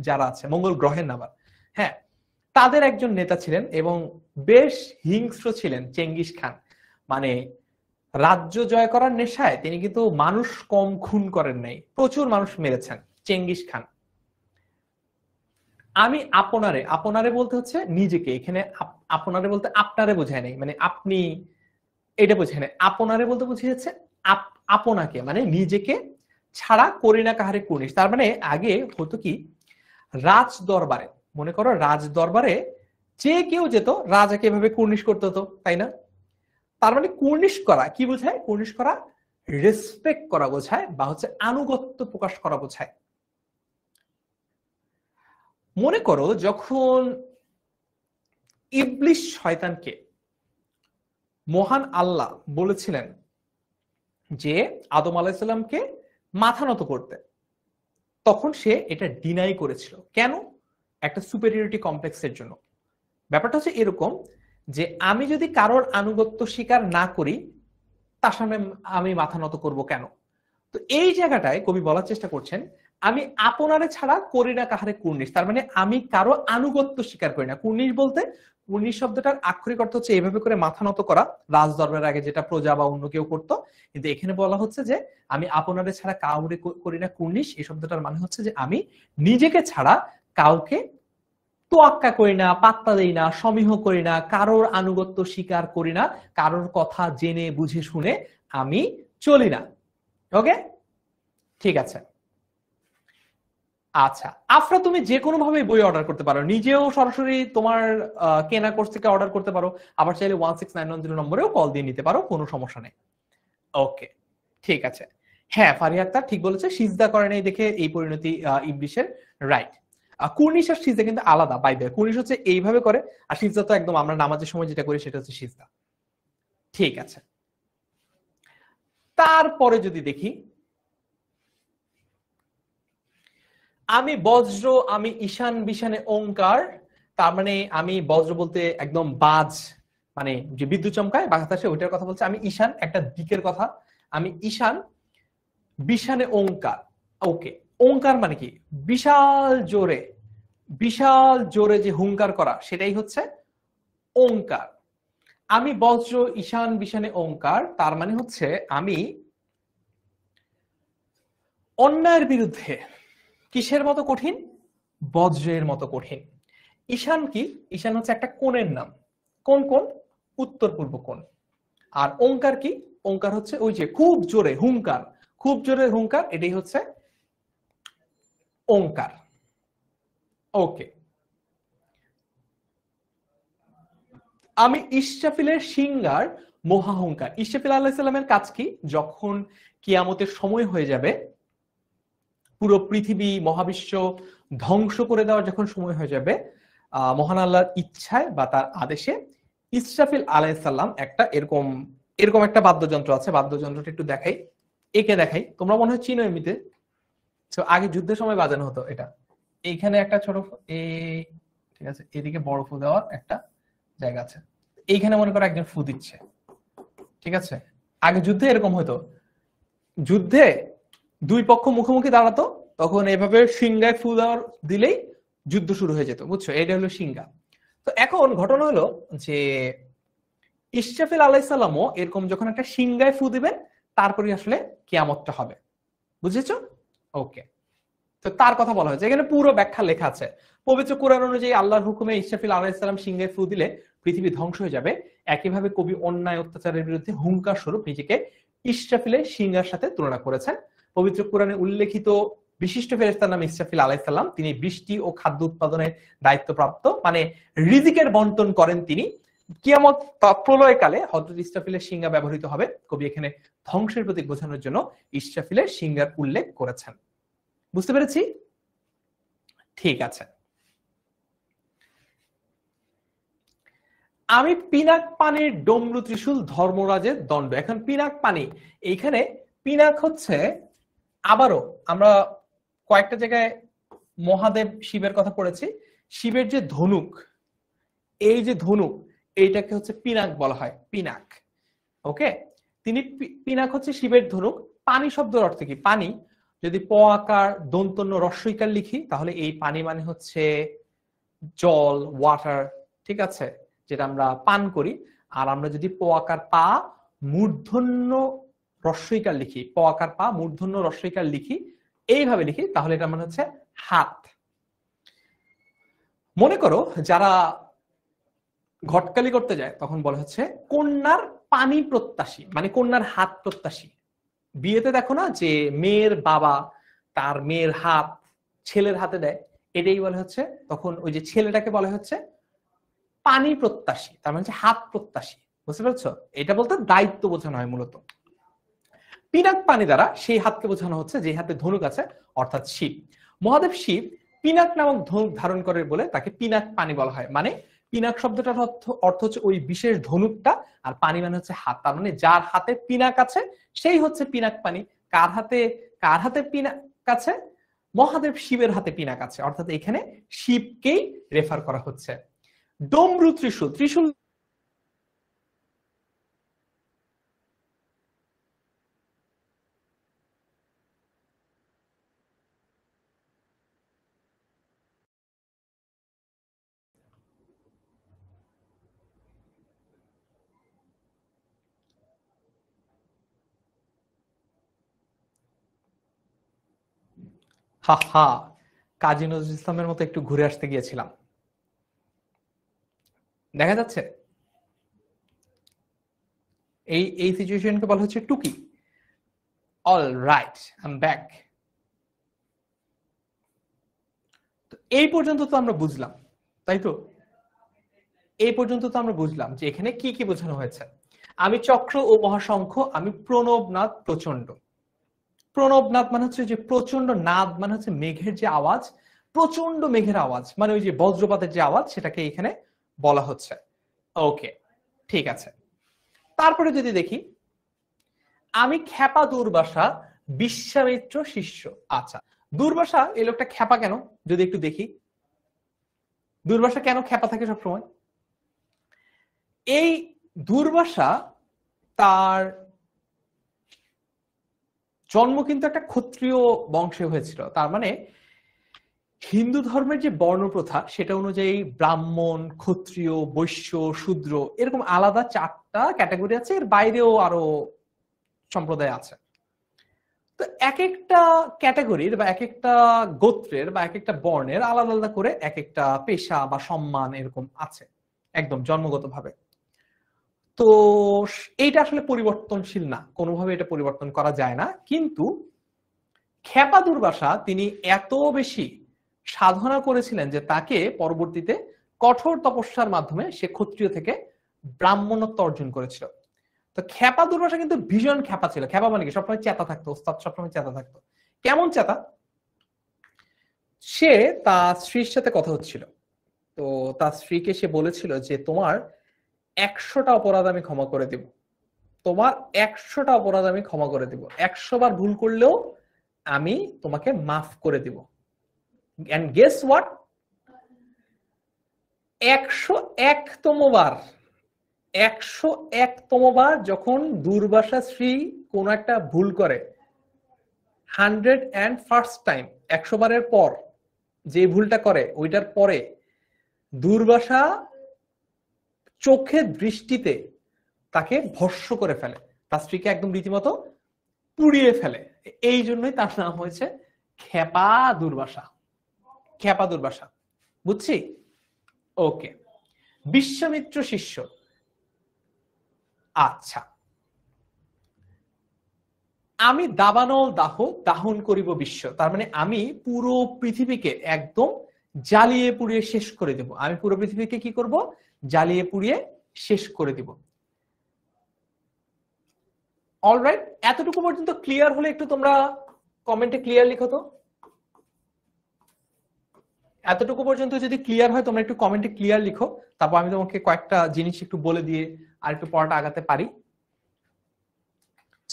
যারা আছে মঙ্গল গ্রহের নাম, হ্যাঁ, তাদের একজন নেতা ছিলেন এবং বেশ হিংস্র ছিলেন চেঙ্গিস খান। মানে রাজ্য জয় করার নেশায় তিনি কিন্তু মানুষ কম খুন করেন নাই, প্রচুর মানুষ মেরেছেন চেঙ্গিস খান। আমি আপনারে, আপনারে বলতে হচ্ছে নিজেকে, এখানে আপনারে বলতে আপনারে বোঝায় নাই, মানে আপনি এটা বোঝায় নাই। আপনারে বলতে বুঝিয়েছে আপনাকে, মানে নিজেকে ছাড়া করি না কাহারে কুর্নিশ। তার মানে আগে হতো কি, রাজ দরবারে, মনে করো রাজ দরবারে যে কেউ যেত, রাজাকে এভাবে কুর্নিশ করতে হতো, তাই না? তার মানে কুর্নিশ করা কি বোঝায়? কুর্নিশ করা রেসপেক্ট করা বোঝায়, বা হচ্ছে আনুগত্য প্রকাশ করা বোঝায়। মনে করো যখন ইবলিশ শয়তানকে মহান আল্লাহ বলেছিলেন যে আদম আলাইসাল্লামকে মাথা নত করতে, তখন সে এটা ডিনাই করেছিল। কেন? একটা সুপেরিয়রিটি কমপ্লেক্সের জন্য। ব্যাপারটা হচ্ছে এরকম যে আমি যদি কারোর আনুগত্য স্বীকার না করি, তার সামনে আমি মাথা নত করব কেন? তো এই জায়গাটায় কবি বলার চেষ্টা করছেন আমি আপনারে ছাড়া করি না কাহারে কুর্নিশ। তার মানে আমি কারো আনুগত্য স্বীকার করি না। কুর্নিশ বলতে, কুর্নিশ শব্দটার আক্ষরিক অর্থ হচ্ছে এইভাবে করে মাথা নত করা, রাজ দরবারের আগে যেটা প্রজা বা অন্য কেউ করতো। কিন্তু এখানে বলা হচ্ছে যে আমি আপনারে ছাড়া কাউরে করি না কুর্নিশ। এই শব্দটার মানে হচ্ছে যে আমি নিজেকে ছাড়া কাউকে তোয়াক্কা করি না, পাত্তা দেই না, সমীহ করি না, কারোর আনুগত্য স্বীকার করি না, কারোর কথা জেনে বুঝে শুনে আমি চলি না। ওকে, ঠিক আছে। আচ্ছা আফরা, তুমি যে কোনো ভাবে বই অর্ডার করতে পারো, নিজেও সরাসরি তোমার কেনা কোর্স থেকে অর্ডার করতে পারো, আবার চাইলে 16910 নম্বরেও কল দিয়ে নিতে পারো, কোনো সমস্যা নেই। ওকে ঠিক আছে। হ্যাঁ ফারিয়া আক্তার ঠিক বলেছে, সিজদা করে নাই দেখে এই পরিণতি ইবলিশের, রাইট। কুর্নিশ আর সিজদা কিন্তু আলাদা, বাই দ্য ওয়ে। কুর্নিশ হচ্ছে এইভাবে করে, আর সিজদা তো একদম আমরা নামাজের সময় যেটা করি সেটা হচ্ছে সিজদা। ঠিক আছে, তারপরে যদি দেখি, আমি বজ্র, আমি ঈশান বিশানে ওঙ্কার। তার মানে আমি বজ্র বলতে একদম বাজ, মানে যে বিদ্যুৎ চমকায় বাতাসে, ওইটার কথা বলছে। আমি ঈশান একটা দিকের কথা, আমি ঈশান বিশানে ওঙ্কার। ওকে, ওঙ্কার মানে কি? বিশাল জোরে, বিশাল জোরে যে হুঙ্কার করা, সেটাই হচ্ছে ওঙ্কার। আমি বজ্র ঈশান বিশানে ওঙ্কার, তার মানে হচ্ছে আমি অন্যায়ের বিরুদ্ধে কিসের মতো কঠিন? বজ্রের মতো কঠিন। ঈশান কি? ঈশান হচ্ছে একটা কোণের নাম। কোন কোণ? উত্তর পূর্ব কোণ। আর ওঙ্কার কি? ওঙ্কার হচ্ছে ওই যে খুব জোরে হুঙ্কার, খুব জোরে হুঙ্কার, এটাই হচ্ছে ওঙ্কার। ওকে, আমি ইসরাফিলের সিংহার মহাহুঙ্কার। ইসরাফিল আলাইহিস সালামের কাজ কি? যখন কিয়ামতের সময় হয়ে যাবে, পুরো পৃথিবী মহাবিশ্ব ধ্বংস করে দেওয়ার যখন সময় হয়ে যাবে, মহান আল্লাহর ইচ্ছায় বা তার আদেশে ইসরাফিল আলাইহিস সালাম একটা এরকম এরকম একটা বাদ্যযন্ত্র আছে, বাদ্যযন্ত্রটা একটু দেখাই, একে দেখাই, তোমরা মনে হয় চিনো এমনিতে। তো আগে যুদ্ধের সময় বাজানো হতো এটা। এইখানে একটা ছোট এই, ঠিক আছে, এদিকে বড় ফু দেওয়ার একটা জায়গা আছে, এইখানে মনে করো একজন ফু দিচ্ছে, ঠিক আছে। আগে যুদ্ধে এরকম হতো, যুদ্ধে দুই পক্ষ মুখোমুখি দাঁড়াতো, তখন এভাবে সিংগায় ফু দেওয়ার দিলেই যুদ্ধ শুরু হয়ে যেত, বুঝছো, এটা হলো সিংগা। তো এখন ঘটনা হলো যে ইসরাফিল আলাইহিসসালামও এরকম যখন একটা সিংগায় ফু দিবেন তারপরে আসলে কিয়ামতটা হবে, বুঝেছো? ওকে, তো তার কথা বলা হয়েছে এখানে, পুরো ব্যাখ্যা লেখা আছে পবিত্র কোরআন অনুযায়ী। আল্লাহর হুকুমে ইসরাফিল আলাইহিস সালাম সিংহে ফু দিলে পৃথিবী ধ্বংস হয়ে যাবে। একইভাবে কবি অন্যায় অত্যাচারের বিরুদ্ধে হুঙ্কার স্বরূপ নিজেকে ইসরাফিলের সিংহার সাথে তুলনা করেছেন। পবিত্র কোরআনে উল্লেখিত বিশিষ্ট ফেরেশতার নাম ইসরাফিল আলাইহিস সালাম। তিনি বৃষ্টি ও খাদ্য উৎপাদনের দায়িত্বপ্রাপ্ত, মানে রিজিকের বন্টন করেন তিনি। কিয়ামত প্রলয়কালে হযরত ইসরাফিলের সিংহা ব্যবহৃত হবে। কবি এখানে ধ্বংসের প্রতীক বোঝানোর জন্য ইসরাফিলের সিংহার উল্লেখ করেছেন। বুঝতে পেরেছি? ঠিক আছে। আমি পিনাক পানির ডমরু ত্রিশূল ধর্মরাজের দণ্ড। এখন পিনাক পানি, এইখানে পিনাক হচ্ছে, আবারও আমরা কয়েকটা জায়গায় মহাদেব শিবের কথা পড়েছি, শিবের যে ধনুক, এই যে ধনুক, এইটাকে হচ্ছে পিনাক বলা হয়, পিনাক। ওকে, তিনি পিনাক হচ্ছে শিবের ধনুক। পানি শব্দের অর্থ কি? পানি যদি প আকার দন্তন্য রস্বইকার লিখি তাহলে এই পানি মানে হচ্ছে জল, ওয়াটার, ঠিক আছে, যেটা আমরা পান করি। আর আমরা যদি প আকার পা মূর্ধন্য রস্বইকার লিখি, প আকার পা মূর্ধন্য রস্বইকার লিখি, এইভাবে লিখি, তাহলে এটা মানে হচ্ছে হাত। মনে করো যারা ঘটকালি করতে যায় তখন বলা হচ্ছে কন্যার পানি প্রত্যাশী, মানে কন্যার হাত প্রত্যাশী। বিয়েতে দেখো না যে মেয়ের বাবা তার মেয়ের হাত ছেলের হাতে দেয়, এটাই বলা হচ্ছে, তখন ওই যে ছেলেটাকে বলা হচ্ছে পানি প্রত্যাশী, তার মানে হচ্ছে হাত প্রত্যাশী। বুঝতে পারছো? এটা বলতে দায়িত্ব বোঝানো হয় মূলত। পিনাক পানি দ্বারা সেই হাতকে বোঝানো হচ্ছে যে হাতে ধনুক আছে, অর্থাৎ শিব। মহাদেব শিব পিনাক নামক ধনুক ধারণ করে বলে তাকে পিনাক পানি বলা হয়। মানে পিনাক শব্দটার অর্থ হচ্ছে ওই বিশেষ ধনুকটা, আর পানি মানে হচ্ছে হাত। তার মানে যার হাতে পিনাক আছে সেই হচ্ছে পিনাক পানি। কার হাতে পিনাক আছে? মহাদেব শিবের হাতে পিনাক আছে, অর্থাৎ এখানে শিবকেই রেফার করা হচ্ছে। ডমরু ত্রিশূল, ত্রিশূল হা হা, কাজী নজরুল ইসলামের মতো একটু ঘুরে আসতে গিয়েছিলাম, দেখা যাচ্ছে। এই সিচুয়েশনকে বলা হচ্ছে টুকি। All right, I am back. এই পর্যন্ত তো আমরা বুঝলাম, তাই তো? এই পর্যন্ত তো আমরা বুঝলাম যে এখানে কি কি বোঝানো হয়েছে। আমি চক্র ও মহাশঙ্খ, আমি প্রণবনাদ প্রচন্ড। প্রণবনাদ মানে হচ্ছে যে প্রচন্ড, নাদ মানে হচ্ছে মেঘের যে আওয়াজ, প্রচন্ড মেঘের আওয়াজ, মানে ওই যে বজ্রপাতের যে আওয়াজ, সেটাকে এখানে বলা হচ্ছে। ওকে, ঠিক আছে। তারপরে যদি দেখি, আমি খ্যাপা দুর্বাসা বিশ্বামিত্র শিষ্য। আচ্ছা, দুর্বাসা এই লোকটা খ্যাপা কেন যদি একটু দেখি, দুর্বাসা কেন খ্যাপা থাকে সবসময়? এই দুর্বাসা, তার জন্ম কিন্তু একটা ক্ষত্রিয় বংশে হয়েছিল। তার মানে হিন্দু ধর্মের যে বর্ণ প্রথা সেটা অনুযায়ী ব্রাহ্মণ, ক্ষত্রিয়, বৈশ্য, শূদ্র, এরকম আলাদা 4টা ক্যাটাগরি আছে, এর বাইরেও আরো সম্প্রদায় আছে। তো এক একটা ক্যাটাগরির বা এক একটা গোত্রের বা এক একটা বর্ণের আলাদা আলাদা করে এক একটা পেশা বা সম্মান এরকম আছে, একদম জন্মগতভাবে। তো এইটা আসলে পরিবর্তনশীল না, কোনোভাবে এটা পরিবর্তন করা যায় না। কিন্তু খ্যাপা দুর্বাসা তিনি এত বেশি সাধনা করেছিলেন যে তাকে পরবর্তীতে কঠোর তপস্যার মাধ্যমে সে ক্ষত্রিয় থেকে ব্রাহ্মণত্ব অর্জন করেছিল। তো খ্যাপা দুর্বাসা কিন্তু ভীষণ খ্যাপা ছিল। খ্যাপা মানে কি? সবসময় চেতা থাকতো, ওস্তাদ সবসময় চেতা থাকতো। কেমন চেতা? সে তার স্ত্রীর সাথে কথা হচ্ছিল, তো তার স্ত্রীকে সে বলেছিল যে তোমার 100টা অপরাধ আমি ক্ষমা করে দেব, তোমার 100টা অপরাধ আমি ক্ষমা করে দেব, 100 বার ভুল করলেও আমি তোমাকে মাফ করে দিব। এন্ড গেস হোয়াট, 101তম বার 101তম বার যখন দুর্বাসা শ্রী কোন একটা ভুল করে, 101st টাইম, 100 বারের পর যে ভুলটা করে ওইটার পরে দুর্বাসা চোখের দৃষ্টিতে তাকে ভস্ম করে ফেলে, তার স্ত্রীকে একদম রীতিমতো পুড়িয়ে ফেলে। এই জন্যই তার নাম হয়েছে ক্ষেপা দুর্বাসা। ক্ষেপা দুর্বাসা, বুঝছি? ওকে, বিশ্বামিত্র শিষ্য। আচ্ছা, আমি দাবানল দাহ দাহন করিব বিশ্ব, তার মানে আমি পুরো পৃথিবীকে একদম জ্বালিয়ে পুড়িয়ে শেষ করে দেব। আমি পুরো পৃথিবীকে কি করব? জ্বালিয়ে পুড়িয়ে শেষ করে দিব। অলরাইট, এতটুকু পর্যন্ত ক্লিয়ার হলে একটু তোমরা কমেন্টে ক্লিয়ার লিখো তো। এতটুকু পর্যন্ত যদি ক্লিয়ার হয় তোমরা একটু কমেন্টে ক্লিয়ার লিখো, তারপর আমি তোমাকে কয়েকটা জিনিস একটু বলে দিয়ে আর একটু পড়াটা আগাতে পারি।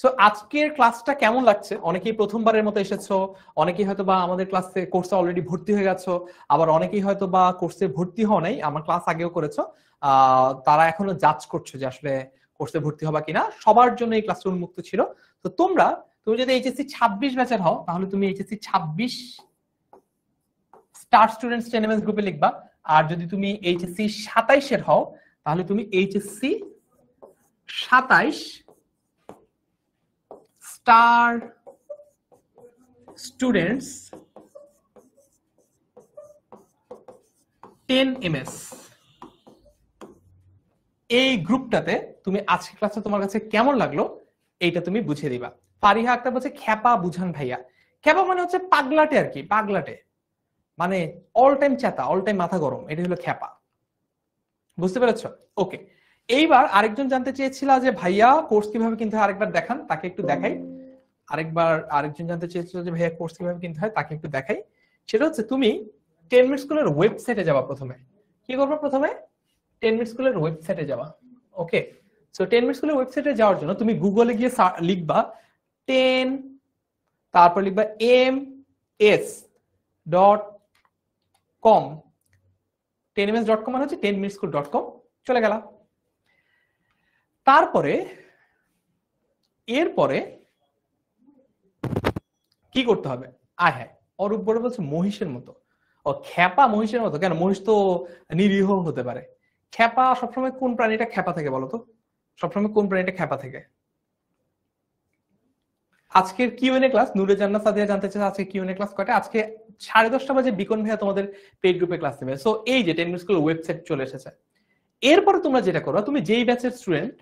সো আজকের ক্লাসটা কেমন লাগছে? অনেকেই প্রথমবারের মতো এসেছো, অনেকেই হয়তো বা আমাদের ক্লাসে কোর্সে অলরেডি ভর্তি হয়ে গেছো, আবার অনেকেই হয়তো বা কোর্সে ভর্তি হও নাই, আমার ক্লাস আগেও করেছো, তারা এখনো জাজ করছো যে আসলে কোর্সে ভর্তি হবা কিনা। সবার জন্য এই ক্লাসটা উন্মুক্ত ছিল। তো তুমি যদি এইচএসসি 26 ব্যাচের হও তাহলে তুমি এইচএসসি 26 স্টার স্টুডেন্টস টেনেমেন্স গ্রুপে লিখবা। আর যদি তুমি এইচএসসি 27 এর হও তাহলে তুমি এইচএসসি 27 স্টার স্টুডেন্টস 10ms এই গ্রুপটাতে তুমি আজকের ক্লাসটা তোমার কাছে কেমন লাগলো এইটা তুমি বুঝিয়ে দিবা। ফারিহা আক্তার বলছে খ্যাপা বুঝান ভাইয়া। খ্যাপা মানে হচ্ছে পাগলাটে আর কি, পাগলাটে মানে অল টাইম চেতা, অল টাইম মাথা গরম, এটা হলো খ্যাপা। বুঝতে পেরেছো? ওকে, এইবার আরেকজন জানতে চেয়েছিল যে ভাইয়া কোর্স কিভাবে কিনতে হয় আরেকবার দেখান, তাকে একটু দেখাই। আরেকজন জানতে চেয়েছিল যে ভাইয়া কোর্স কিভাবে কিনতে হয়, তাকে একটু দেখাই। সেটা হচ্ছে তুমি 10 মিনিট স্কুলের ওয়েবসাইটে যাবা। প্রথমে কি করবে? প্রথমে 10 মিনিট স্কুলের ওয়েবসাইটে যাবা। ওকে, সো 10 মিনিট স্কুলের ওয়েবসাইটে যাওয়ার জন্য তুমি গুগলে গিয়ে লিখবা 10, তারপর লিখবা ms.com। 10ms.com মানে হচ্ছে 10minuteschool.com। চলে গেলাম। তারপরে এরপরে কি করতে হবে? আয় হ্যাঁ, অরূপ বড় বলছে মহিষের মতো। ও খ্যাপা মহিষের মতো কেন? মহিষ তো নিরীহ হতে পারে। খ্যাপা সবসময় কোন প্রাণীটা খ্যাপা থেকে বলতো? সবসময় কোন প্রাণীটা খ্যাপা থেকে? আজকের কিউএনএ ক্লাস নূরে জান্নাত সাদিয়া জানতে চাচ্ছে আজকে কিউএনএ ক্লাস কয়টা? আজকে 10:30 বাজে বিকন ভাইয়া তোমাদের পেইড গ্রুপে ক্লাস নেবে। সো এই যে 10 মিনিট স্কুল ওয়েবসাইট চলে এসেছে। এরপরে তোমরা যেটা করো, তুমি যেই ব্যাচের স্টুডেন্ট,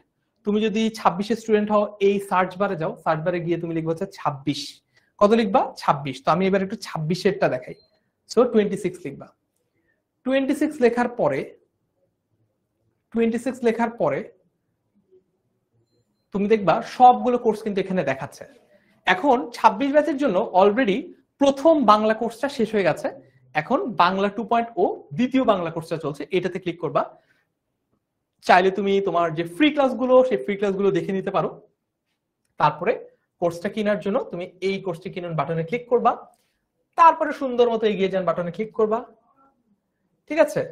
তুমি যদি 26 স্টুডেন্ট হও, এই সার্চ বারে যাও, সার্চ বারে গিয়ে তুমি লিখবা হচ্ছে 26। কত লিখবা? 26। তো আমি এবার একটু 26 এরটা দেখাই। সো 26 লিখবা। 26 লেখার পরে 26 লেখার পরে তুমি দেখবা সবগুলো কোর্স কিন্তু এখানে দেখাচ্ছে। এখন 26 ব্যাচের জন্য অলরেডি প্রথম বাংলা কোর্সটা শেষ হয়ে গেছে। এখন বাংলা 2.0 দ্বিতীয় বাংলা কোর্সটা চলছে, এটাতে ক্লিক করবা। চাইলে তুমি তোমার যে ফ্রি ক্লাসগুলো সেই ফ্রি ক্লাসগুলো দেখে নিতে পারো। তারপরে কোর্সটা কেনার জন্য তুমি এই কোর্সটি কিনুন বাটনে ক্লিক করবা। তারপরে সুন্দর মতো এগিয়ে যান বাটনে ক্লিক করবা। ঠিক আছে?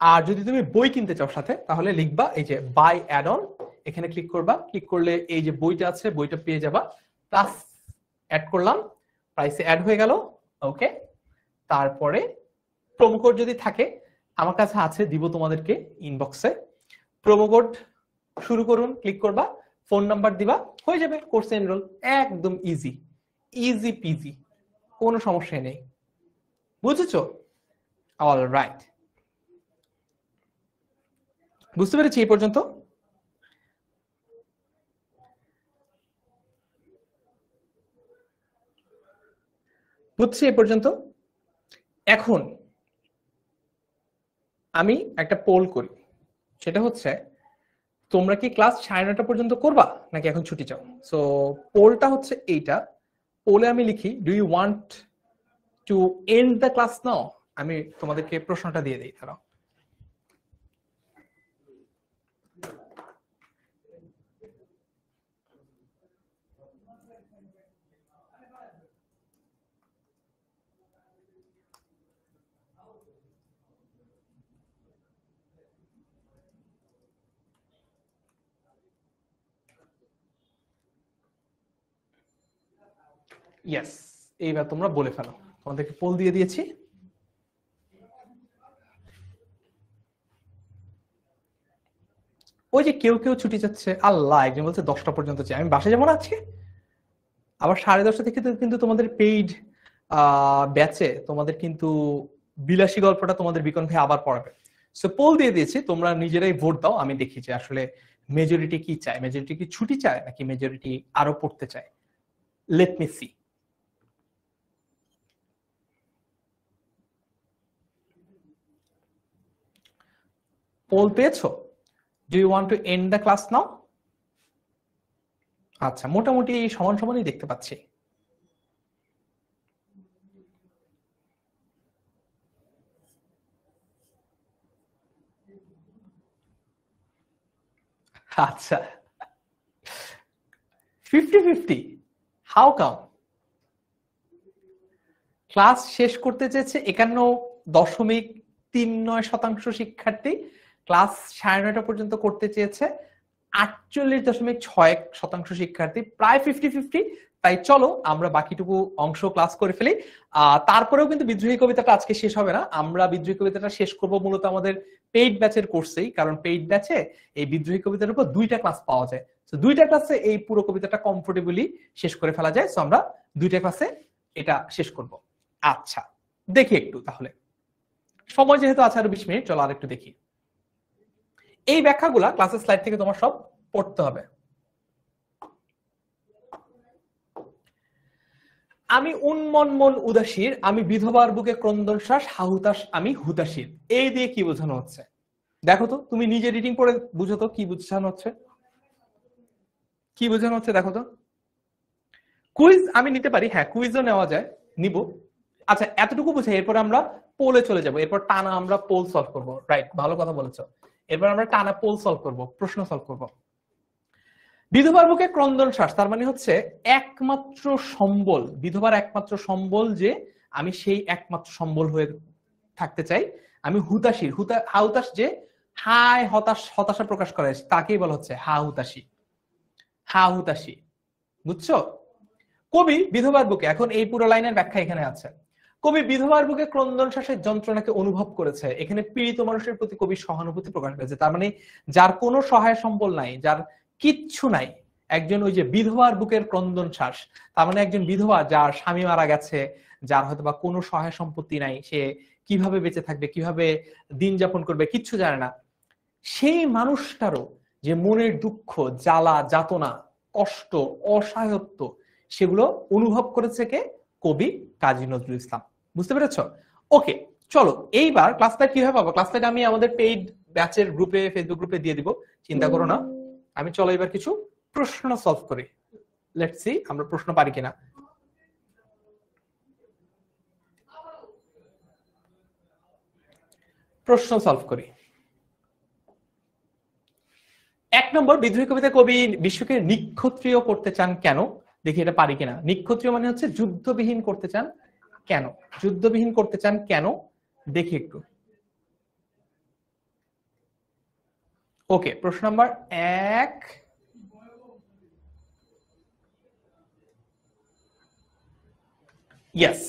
আর যদি তুমি বই কিনতে চাও সাথে, তাহলে লিখবা এই যে বাই অ্যাড অন, এখানে ক্লিক করবা। ক্লিক করলে এই যে বইটা আছে বইটা পেয়ে যাবা। প্লাস অ্যাড করলাম, প্রাইসে অ্যাড হয়ে গেল। ওকে, তারপরে প্রোমো কোড যদি থাকে আমার কাছে আছে, দিব তোমাদেরকে ইনবক্সে। প্রোমো কোড শুরু করুন, ক্লিক করবা, ফোন নাম্বার দিবা, হয়ে যাবে কোর্সে এনরোল। একদম ইজি, ইজি পিজি, কোনো সমস্যা নেই। বুঝেছো? অলরাইট, বুঝতে পেরেছি এই পর্যন্ত? বুঝছি এই পর্যন্ত? এখন আমি একটা পোল করি, সেটা হচ্ছে তোমরা কি ক্লাস 9:30 পর্যন্ত করবা নাকি এখন ছুটি চাও? সো পোলটা হচ্ছে এইটা। পোলে আমি লিখি do you want to end the class now. আমি তোমাদেরকে প্রশ্নটা দিয়ে দিই। তারা ইয়েস, এইবার তোমরা বলে ফেলো। তোমাদেরকে পোল দিয়ে দিয়েছি। ওই যে কেউ কেউ ছুটি যাচ্ছে, আল্লাহ, একজন বলছে 10টা পর্যন্ত চাই, আমি বাসে যাবো না আজকে। আবার 10:30 থেকে কিন্তু তোমাদের পেইড ব্যাচে তোমাদের কিন্তু বিলাসী গল্পটা তোমাদের বিকন ভাই আবার পড়াবে। সো পোল দিয়ে দিয়েছি, তোমরা নিজেরাই ভোট দাও। আমি দেখি যে আসলে মেজরিটি কি চায়, মেজরিটি কি ছুটি চায় নাকি মেজরিটি আরো পড়তে চায়। Let me see. পোল পেয়েছো? Do you want to end the class now? আচ্ছা, মোটামুটি সমান সমানই দেখতে পাচ্ছি। আচ্ছা, 50-50, হাউ কাম? ক্লাস শেষ করতে চেয়েছে 51.39% শিক্ষার্থী, ক্লাস 9:30 পর্যন্ত করতে চেয়েছে 48.61% শিক্ষার্থী, প্রায় 50-50। তাই চলো আমরা বাকিটুকু অংশ ক্লাস করে ফেলি। তারপরেও কিন্তু বিদ্রোহী কবিতাটা আজকে শেষ হবে না, আমরা বিদ্রোহী কবিতাটা শেষ করব মূলত আমাদের পেইড ব্যাচের কোর্সেই, কারণ পেইড ব্যাচে এই বিদ্রোহী কবিতার উপর 2টা ক্লাস পাওয়া যায়। তো 2টা ক্লাসে এই পুরো কবিতাটা কমফোর্টেবলি শেষ করে ফেলা যায়। সো আমরা 2টা ক্লাসে এটা শেষ করব। আচ্ছা, দেখি একটু তাহলে, সময় যেহেতু আছে আরো 20 মিনিট, চলো আর একটু দেখি। এই ব্যাখ্যাগুলা ক্লাসের স্লাইড থেকে তোমার সব পড়তে হবে। আমি উন্মনমন উদাসীর, আমি বিধবার বুকে ক্রন্দন শ্বাস, হাহুতাস আমি হুতাশীর। এই দিয়ে কি বোঝানো হচ্ছে দেখো তো, তুমি নিজে রিডিং করে বুঝো তো কি বোঝানো হচ্ছে, কি বোঝানো হচ্ছে দেখো তো। কুইজ আমি নিতে পারি, হ্যাঁ কুইজও নেওয়া যায়, নিব। আচ্ছা, এতটুকু বুঝে এরপর আমরা পোলে চলে যাব, এরপর টানা আমরা পোল সলভ করব। রাইট, ভালো কথা বলেছো। এরপর আমরা টানা পোল সলভ করব, প্রশ্ন সলভ করব। বিধবার বুকে ক্রন্দন শ্বাস, তার মানে হচ্ছে একমাত্র সম্বল, বিধবার একমাত্র সম্বল যে আমি সেই একমাত্র সম্বল হয়ে থাকতে চাই। আমি হুতাশীর, হাউতাস যে হায় হতাশা প্রকাশ করে তাকেই বলা হচ্ছে হা হুতাশী, হা হুতাশী। বুঝছো? কবি বিধবার বুকে, এখন এই পুরো লাইনের ব্যাখ্যা এখানে আছে। কবি বিধবার বুকে ক্রন্দন শ্বাসের যন্ত্রণাকে অনুভব করেছে। এখানে পীড়িত মানুষের প্রতি কবি সহানুভূতি প্রকাশ করেছে। তার মানে যার কোনো সহায় সম্বল নাই, যার কিচ্ছু নাই, একজন ওই যে বিধবার বুকের ক্রন্দন শ্বাস, তার মানে একজন বিধবা যার স্বামী মারা গেছে, যার হয়তো বা কোনো সহায় সম্পত্তি নাই, সে কিভাবে বেঁচে থাকবে, কিভাবে দিন যাপন করবে কিচ্ছু জানে না, সেই মানুষটারও যে মনের দুঃখ, জ্বালা, যাতনা, কষ্ট, অসহায়ত্ব, সেগুলো অনুভব করেছে কে? কবি কাজী নজরুল ইসলাম। বুঝতে পেরেছো? ওকে, চলো এইবার ক্লাসটা কিভাবে পাবো? ক্লাসটা আমি আমাদের পেইড ব্যাচের গ্রুপে, ফেসবুক গ্রুপে দিয়ে দিব, চিন্তা করো না। আমি চলো এবার কিছু প্রশ্ন সলভ করি। লেটস সি আমরা প্রশ্ন পারি কিনা। প্রশ্ন সলভ করি। 1 নম্বর, বিদ্রোহী কবিতা কবি বিশ্বকে নিক্ষত্রিয় করতে চান কেন? দেখি এটা পারি কিনা। নিক্ষত্রিয় মানে হচ্ছে যুদ্ধবিহীন করতে চান কেন, যুদ্ধবিহীন করতে চান কেন, দেখি একটু। ওকে, প্রশ্ন নাম্বার 1, ইয়েস।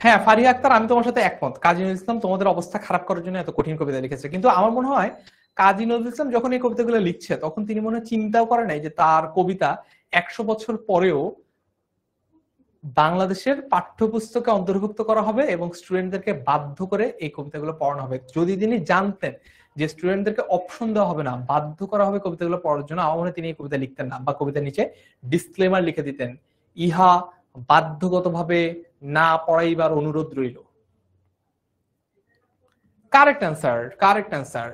হ্যাঁ ফারিয়া আক্তার, আমি তোমার সাথে একমত। কাজী নজরুল ইসলাম তোমাদের অবস্থা খারাপ করার জন্য এত কঠিন কবিতা লিখেছে, কিন্তু আমার মনে হয় কাজী নজরুল ইসলাম যখন এই কবিতাগুলো লিখছে তখন তিনি মনে হয় চিন্তাও করে নাই যে তার কবিতা 100 বছর পরেও বাংলাদেশের পাঠ্যপুস্তকে অন্তর্ভুক্ত করা হবে এবং স্টুডেন্টদেরকে বাধ্য করে এই কবিতাগুলো পড়ানো হবে। যদি তিনি জানতেন যে স্টুডেন্টদেরকে অপশন দেওয়া হবে না, বাধ্য করা হবে কবিতাগুলো পড়ার জন্য, আমার মনে হয় তিনি এই কবিতা লিখতেন না, বা কবিতার নিচে ডিসক্লেমার লিখে দিতেন, ইহা বাধ্যগতভাবে না পড়াইবার অনুরোধ রইল। Correct answer, correct answer.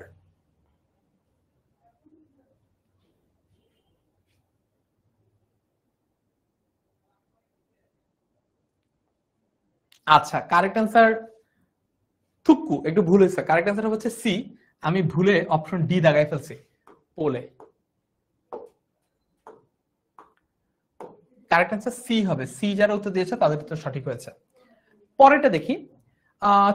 আচ্ছা, কারেক্ট অ্যান্সার থুক্কু একটু ভুল হয়েছে, কারেক্ট অ্যান্সার হচ্ছে সি। আমি ভুলে অপশন ডি দাগাই ফেলছি পোলে। কারেক্ট অ্যান্সার সি হবে, সি যারা উত্তর দিয়েছে তাদের উত্তর সঠিক হয়েছে। পরেরটা দেখি।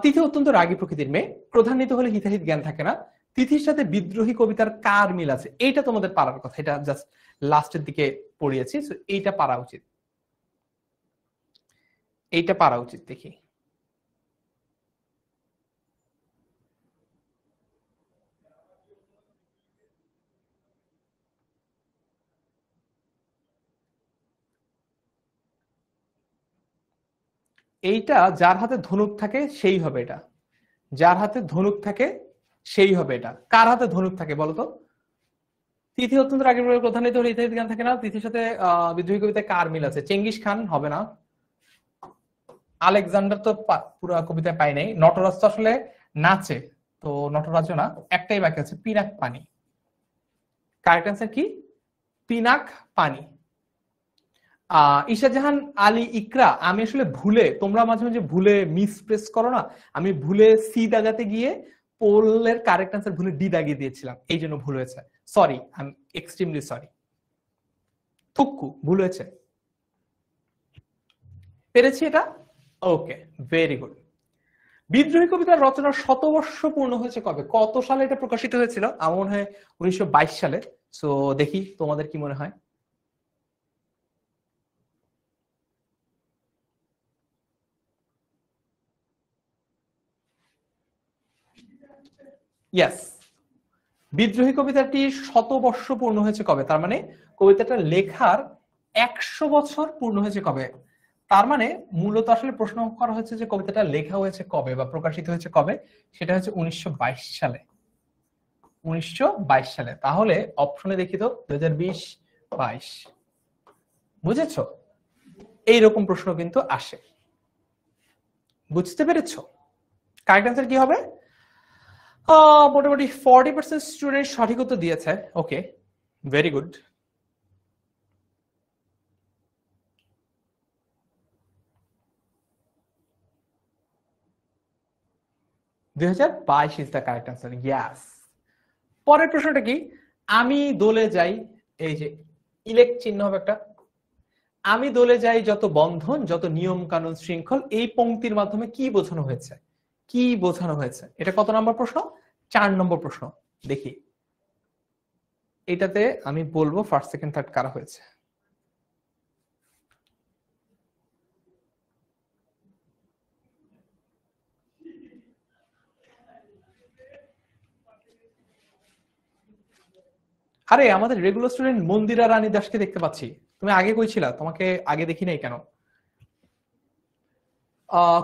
তিথি অত্যন্ত রাগী প্রকৃতির মেয়ে, প্রধান্বিত হলে হিতাহিত জ্ঞান থাকে না, তিথির সাথে বিদ্রোহী কবিতার কার মিল আছে? এইটা তোমাদের পারার কথা, এটা জাস্ট লাস্টের দিকে পড়িয়েছি, এইটা পারা উচিত, এইটা পারা উচিত। দেখি এইটা যার হাতে ধনুক থাকে সেই হবে, এটা যার হাতে ধনুক থাকে সেই হবে। এটা কার হাতে ধনুক থাকে বলতো? তিথি অত্যন্ত রাগের প্রধানিত হলে ইত্যাদি গান থাকে না, তিথির সাথে বিদ্রোহী কবিতায় কার মিল আছে? চেঙ্গিস খান হবে না, আলেকজান্ডার তো পুরো কবিতায় পাই নাই, নটরাজ তো আসলে নাচে, তো নটরাজও না, একটাই বাকি আছে পিনাক পানি। কারেক্ট অ্যান্সার কি? পিনাক পানি। ঈশাজাহান আলী ইকরা, আমি আসলে ভুলে, তোমরা মাঝে মাঝে ভুলে মিসপ্রেস করো না, আমি ভুলে সি দাগাতে গিয়ে পোলের কারেক্ট অ্যান্সার ভুলে ডি দাগিয়ে দিয়েছিলাম, এই জন্য ভুল হয়েছে, sorry, I am extremely sorry. থুক্কু ভুল হয়েছে, পেরেছি এটা, ওকে, ভেরি গুড। বিদ্রোহী কবিতার রচনার শতবর্ষ পূর্ণ হয়েছে কবে? কত সালে এটা প্রকাশিত হয়েছিল? আমার মনে হয় 1922 সালে। সো দেখি তোমাদের কি মনে হয়। ইয়েস, বিদ্রোহী কবিতাটি শতবর্ষ পূর্ণ হয়েছে কবে? তার মানে কবিতাটা লেখার 100 বছর পূর্ণ হয়েছে কবে? তার মানে মূলত আসলে প্রশ্ন করা হচ্ছে যে কবিতাটা লেখা হয়েছে কবে বা প্রকাশিত হয়েছে কবে, সেটা হচ্ছে 1922 সালে। 1922 সালে, তাহলে অপশনে দেখি তো 2020-22, বুঝেছো? এইরকম প্রশ্ন কিন্তু আসে, বুঝতে পেরেছো? কারেক্ট অ্যান্সার কি হবে? মোটামুটি 40% স্টুডেন্ট সঠিক উত্তর দিয়েছে, okay, very good. Is the correct answer, yes. পরের প্রশ্নটা কি? আমি দোলে যাই, এই যে ইলেক্ট চিহ্ন হবে একটা, আমি দোলে যাই যত বন্ধন যত নিয়ম কানুন শৃঙ্খল, এই পংক্তির মাধ্যমে কি বোঝানো হয়েছে? কি বোঝানো হয়েছে? এটা কত নম্বর প্রশ্ন? 4 নম্বর প্রশ্ন। দেখি এটাতে আমি বলবো ফার্স্ট সেকেন্ড থার্ড কারা হয়েছে। আরে আমাদের রেগুলার স্টুডেন্ট মন্দিরা রানী দাসকে দেখতে পাচ্ছি, তুমি আগে কইছিলা, তোমাকে আগে দেখি নাই কেন?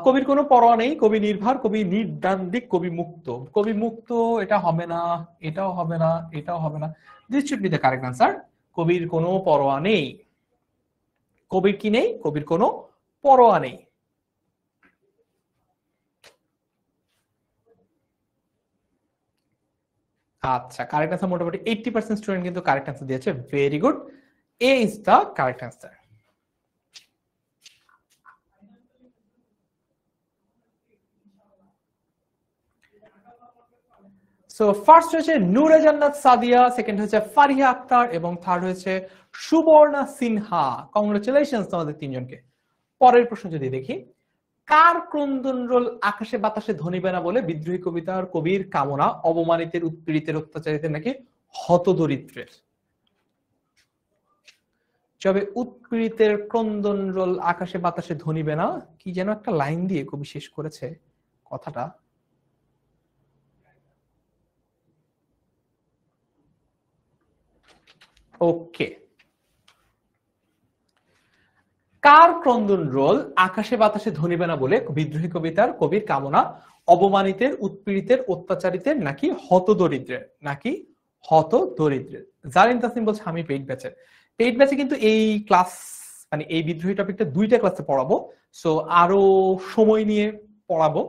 কবির কোনো পরোয়া নেই, কবি নির্ভর, কবি নির্দ্বান্দিক, কবি মুক্ত। কবি মুক্ত এটা হবে না, এটাও হবে না, এটাও হবে না, this should be the correct answer. কবির কোনো পরোয়া নেই, কবির কি নেই? কবির কোনো পরোয়া নেই। আচ্ছা, কারেক্ট আনসার মোটামুটি 80% স্টুডেন্ট কিন্তু কারেক্ট আনসার দিয়েছে, very good, A is the correct answer. So first হয়েছে নূরে জান্নাত সাদিয়া, সেকেন্ড হচ্ছে ফারিহা আক্তার এবং থার্ড হয়েছে সুবর্ণা সিনহা। কংগ্রেচুলেশনস তোমাদের তিনজনকে। পরের প্রশ্ন যদি দেখি, কার ক্রন্দন রোল আকাশে বাতাসে ধ্বনিবে না বলে বিদ্রোহী কবিতার কবির কামনা অবমানিতের উৎপীড়িতের অত্যাচারিতের নাকি হতদরিদ্রের? যবে উৎপীড়িতের ক্রন্দন রোল আকাশে বাতাসে ধ্বনিবে না, কি যেন একটা লাইন দিয়ে কবি শেষ করেছে কথাটা, ওকে। কার ক্রন্দন রোল আকাশে বাতাসে ধ্বনিবে না বলে বিদ্রোহী কবিতার কবির কামনা অবমানিতের উৎপীড়িতের অত্যাচারিতের নাকি হতদরিদ্রের? নাকি হতদরিদ্রের। জারিন তাসিম বলছে আমি পেইড ব্যাচের। পেইড ব্যাচে কিন্তু এই ক্লাস, মানে এই বিদ্রোহী টপিকটা 2টা ক্লাসে পড়াবো, সো আরো সময় নিয়ে পড়াবো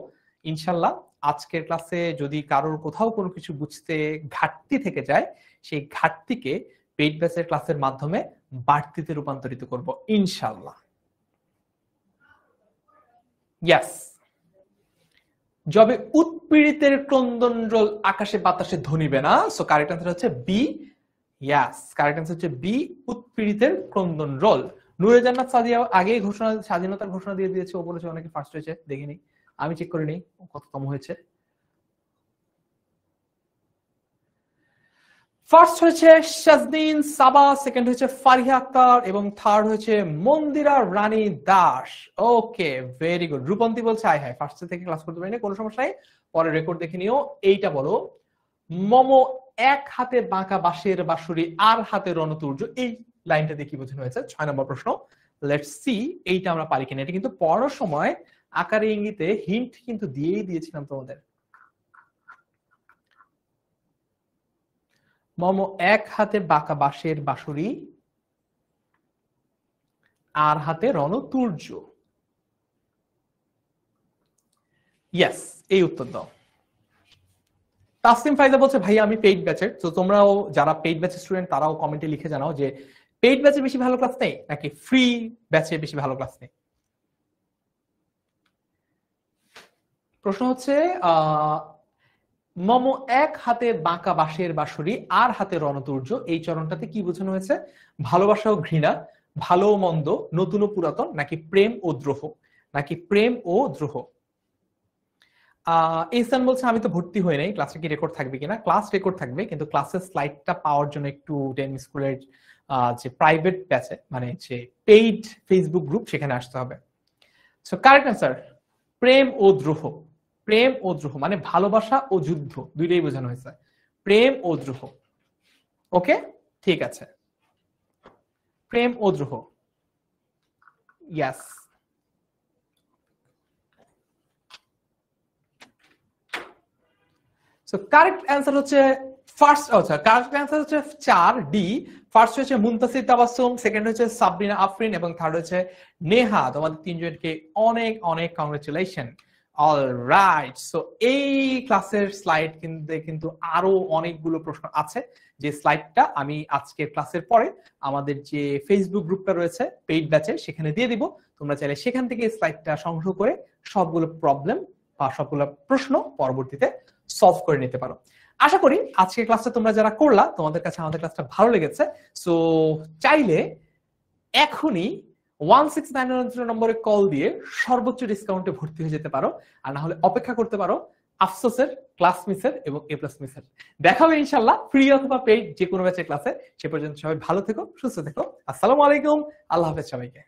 ইনশাল্লাহ। আজকের ক্লাসে যদি কারোর কোথাও কোনো কিছু বুঝতে ঘাটতি থেকে যায়, সেই ঘাটতিকে পেইড ব্যাচের ক্লাসের মাধ্যমে বাড়তিতে রূপান্তরিত করব ইনশাল্লাহ। ইয়াস, যবে উৎপীড়িতের ক্রন্দন রোল আকাশে বাতাসে ধ্বনিবে না, সো কারেক্ট আনসার হচ্ছে বি। ইয়াস, কারেক্ট আনসার হচ্ছে বি, উৎপীড়িতের ক্রন্দন রোল। নূরে জান্নাত সাদিয়া আগেই ঘোষণা, স্বাধীনতার ঘোষণা দিয়ে দিয়েছে, ও বলেছে অনেকে ফার্স্ট হয়েছে, দেখিনি, আমি চেক করে নিই কততম হয়েছে। ফার্স্ট হয়েছে শাজদিন সাবা, সেকেন্ড হচ্ছে ফারিহা আক্তার এবং থার্ড হচ্ছে মন্দিরা রানী দাস। ওকে, ভেরি গুড। রূপন্তী বলছে হাই হাই, ফার্স্ট থেকে ক্লাস করতে পারি না, কোনো সমস্যা নেই, পরে রেকর্ড দেখে নিও। এইটা বলো, মমো এক হাতে বাঁকা বাঁশের বাঁশুরি আর হাতে রণতুর্য, এই লাইনটা দিয়ে কি বোঝানো হয়েছে? 6 নম্বর প্রশ্ন। লেটস সি এইটা আমরা পারি কিনা। এটা কিন্তু পড়ার সময় আকারে ইঙ্গিতে হিন্ট কিন্তু দিয়েই দিয়েছিলাম তোমাদের। মমো এক হাতে বাঁকা বাঁশের বাঁশুরি আর হাতে রণতুর্য। ইয়েস, এই উত্তর দাও। তাসলিম ফাইজা বলছে ভাই আমি পেইড ব্যাচের, তো তোমরাও যারা পেইড ব্যাচের স্টুডেন্ট তারাও কমেন্টে লিখে জানাও যে পেইড ব্যাচে বেশি ভালো ক্লাস নেই নাকি ফ্রি ব্যাচে বেশি ভালো ক্লাস নেই। প্রশ্ন হচ্ছে মমো এক হাতে বাঁকা বাঁশের বাঁশুরি আর হাতে রণতুর্য, এই চরণটাতে কি বোঝানো হয়েছে? ভালোবাসা ও ঘৃণা, ভালো ও মন্দ, নতুন ও পুরাতন, নাকি প্রেম ও দ্রোহ, নাকি প্রেম ও দ্রোহ। ইহসান বলছে আমি তো ভর্তি হই নাই, ক্লাসে কি রেকর্ড থাকবে কিনা? ক্লাস রেকর্ড থাকবে, কিন্তু ক্লাসের স্লাইডটা পাওয়ার জন্য একটু ডেন স্কুলের যে প্রাইভেট ব্যাচে মানে যে পেইড ফেসবুক গ্রুপ সেখানে আসতে হবে। সো কারেক্ট অ্যান্সার প্রেম ও দ্রোহ। প্রেম ও দ্রোহ মানে ভালোবাসা ও যুদ্ধ দুইটাই বোঝানো হয়েছে, প্রেম ও দ্রোহ। ওকে, ঠিক আছে, প্রেম ও দ্রোহ। ইয়াস, সো কারেক্ট অ্যান্সার হচ্ছে ফার্স্ট, আচ্ছা কারেক্ট অ্যান্সার হচ্ছে 4 ডি। ফার্স্ট হচ্ছে মুনতাসির তাবাসসুম, সেকেন্ড হচ্ছে সাবরিনা আফরিন এবং থার্ড হচ্ছে নেহা। তোমাদের তিনজনকে অনেক অনেক কংগ্রেচুলেশন। অলরাইট, সো এই ক্লাসের স্লাইড কিন্তু আরো অনেকগুলো প্রশ্ন আছে, যে স্লাইডটা আমি আজকের ক্লাসের পরে আমাদের যে ফেসবুক গ্রুপটা রয়েছে পেইড ব্যাচে সেখানে দিয়ে দিব। তোমরা চাইলে সেখান থেকে স্লাইডটা সংগ্রহ করে সবগুলো প্রবলেম বা সবগুলো প্রশ্ন পরবর্তীতে সলভ করে নিতে পারো। আশা করি আজকের ক্লাসটা তোমরা যারা করলা তোমাদের কাছে আমাদের ক্লাসটা ভালো লেগেছে। সো চাইলে এখনই 1699 নম্বরে কল দিয়ে সর্বোচ্চ ডিসকাউন্টে ভর্তি হয়ে যেতে পারো, আর না হলে অপেক্ষা করতে পারো আফসোসের, ক্লাস মিসের এবং এ প্লাস মিসের। দেখা হবে ইনশাল্লাহ ফ্রি অথবা পেইড যে কোনো ব্যাচের ক্লাসে। সে পর্যন্ত সবাই ভালো থেকো, সুস্থ থেকো। আসসালামু আলাইকুম, আল্লাহ হাফেজ সবাইকে।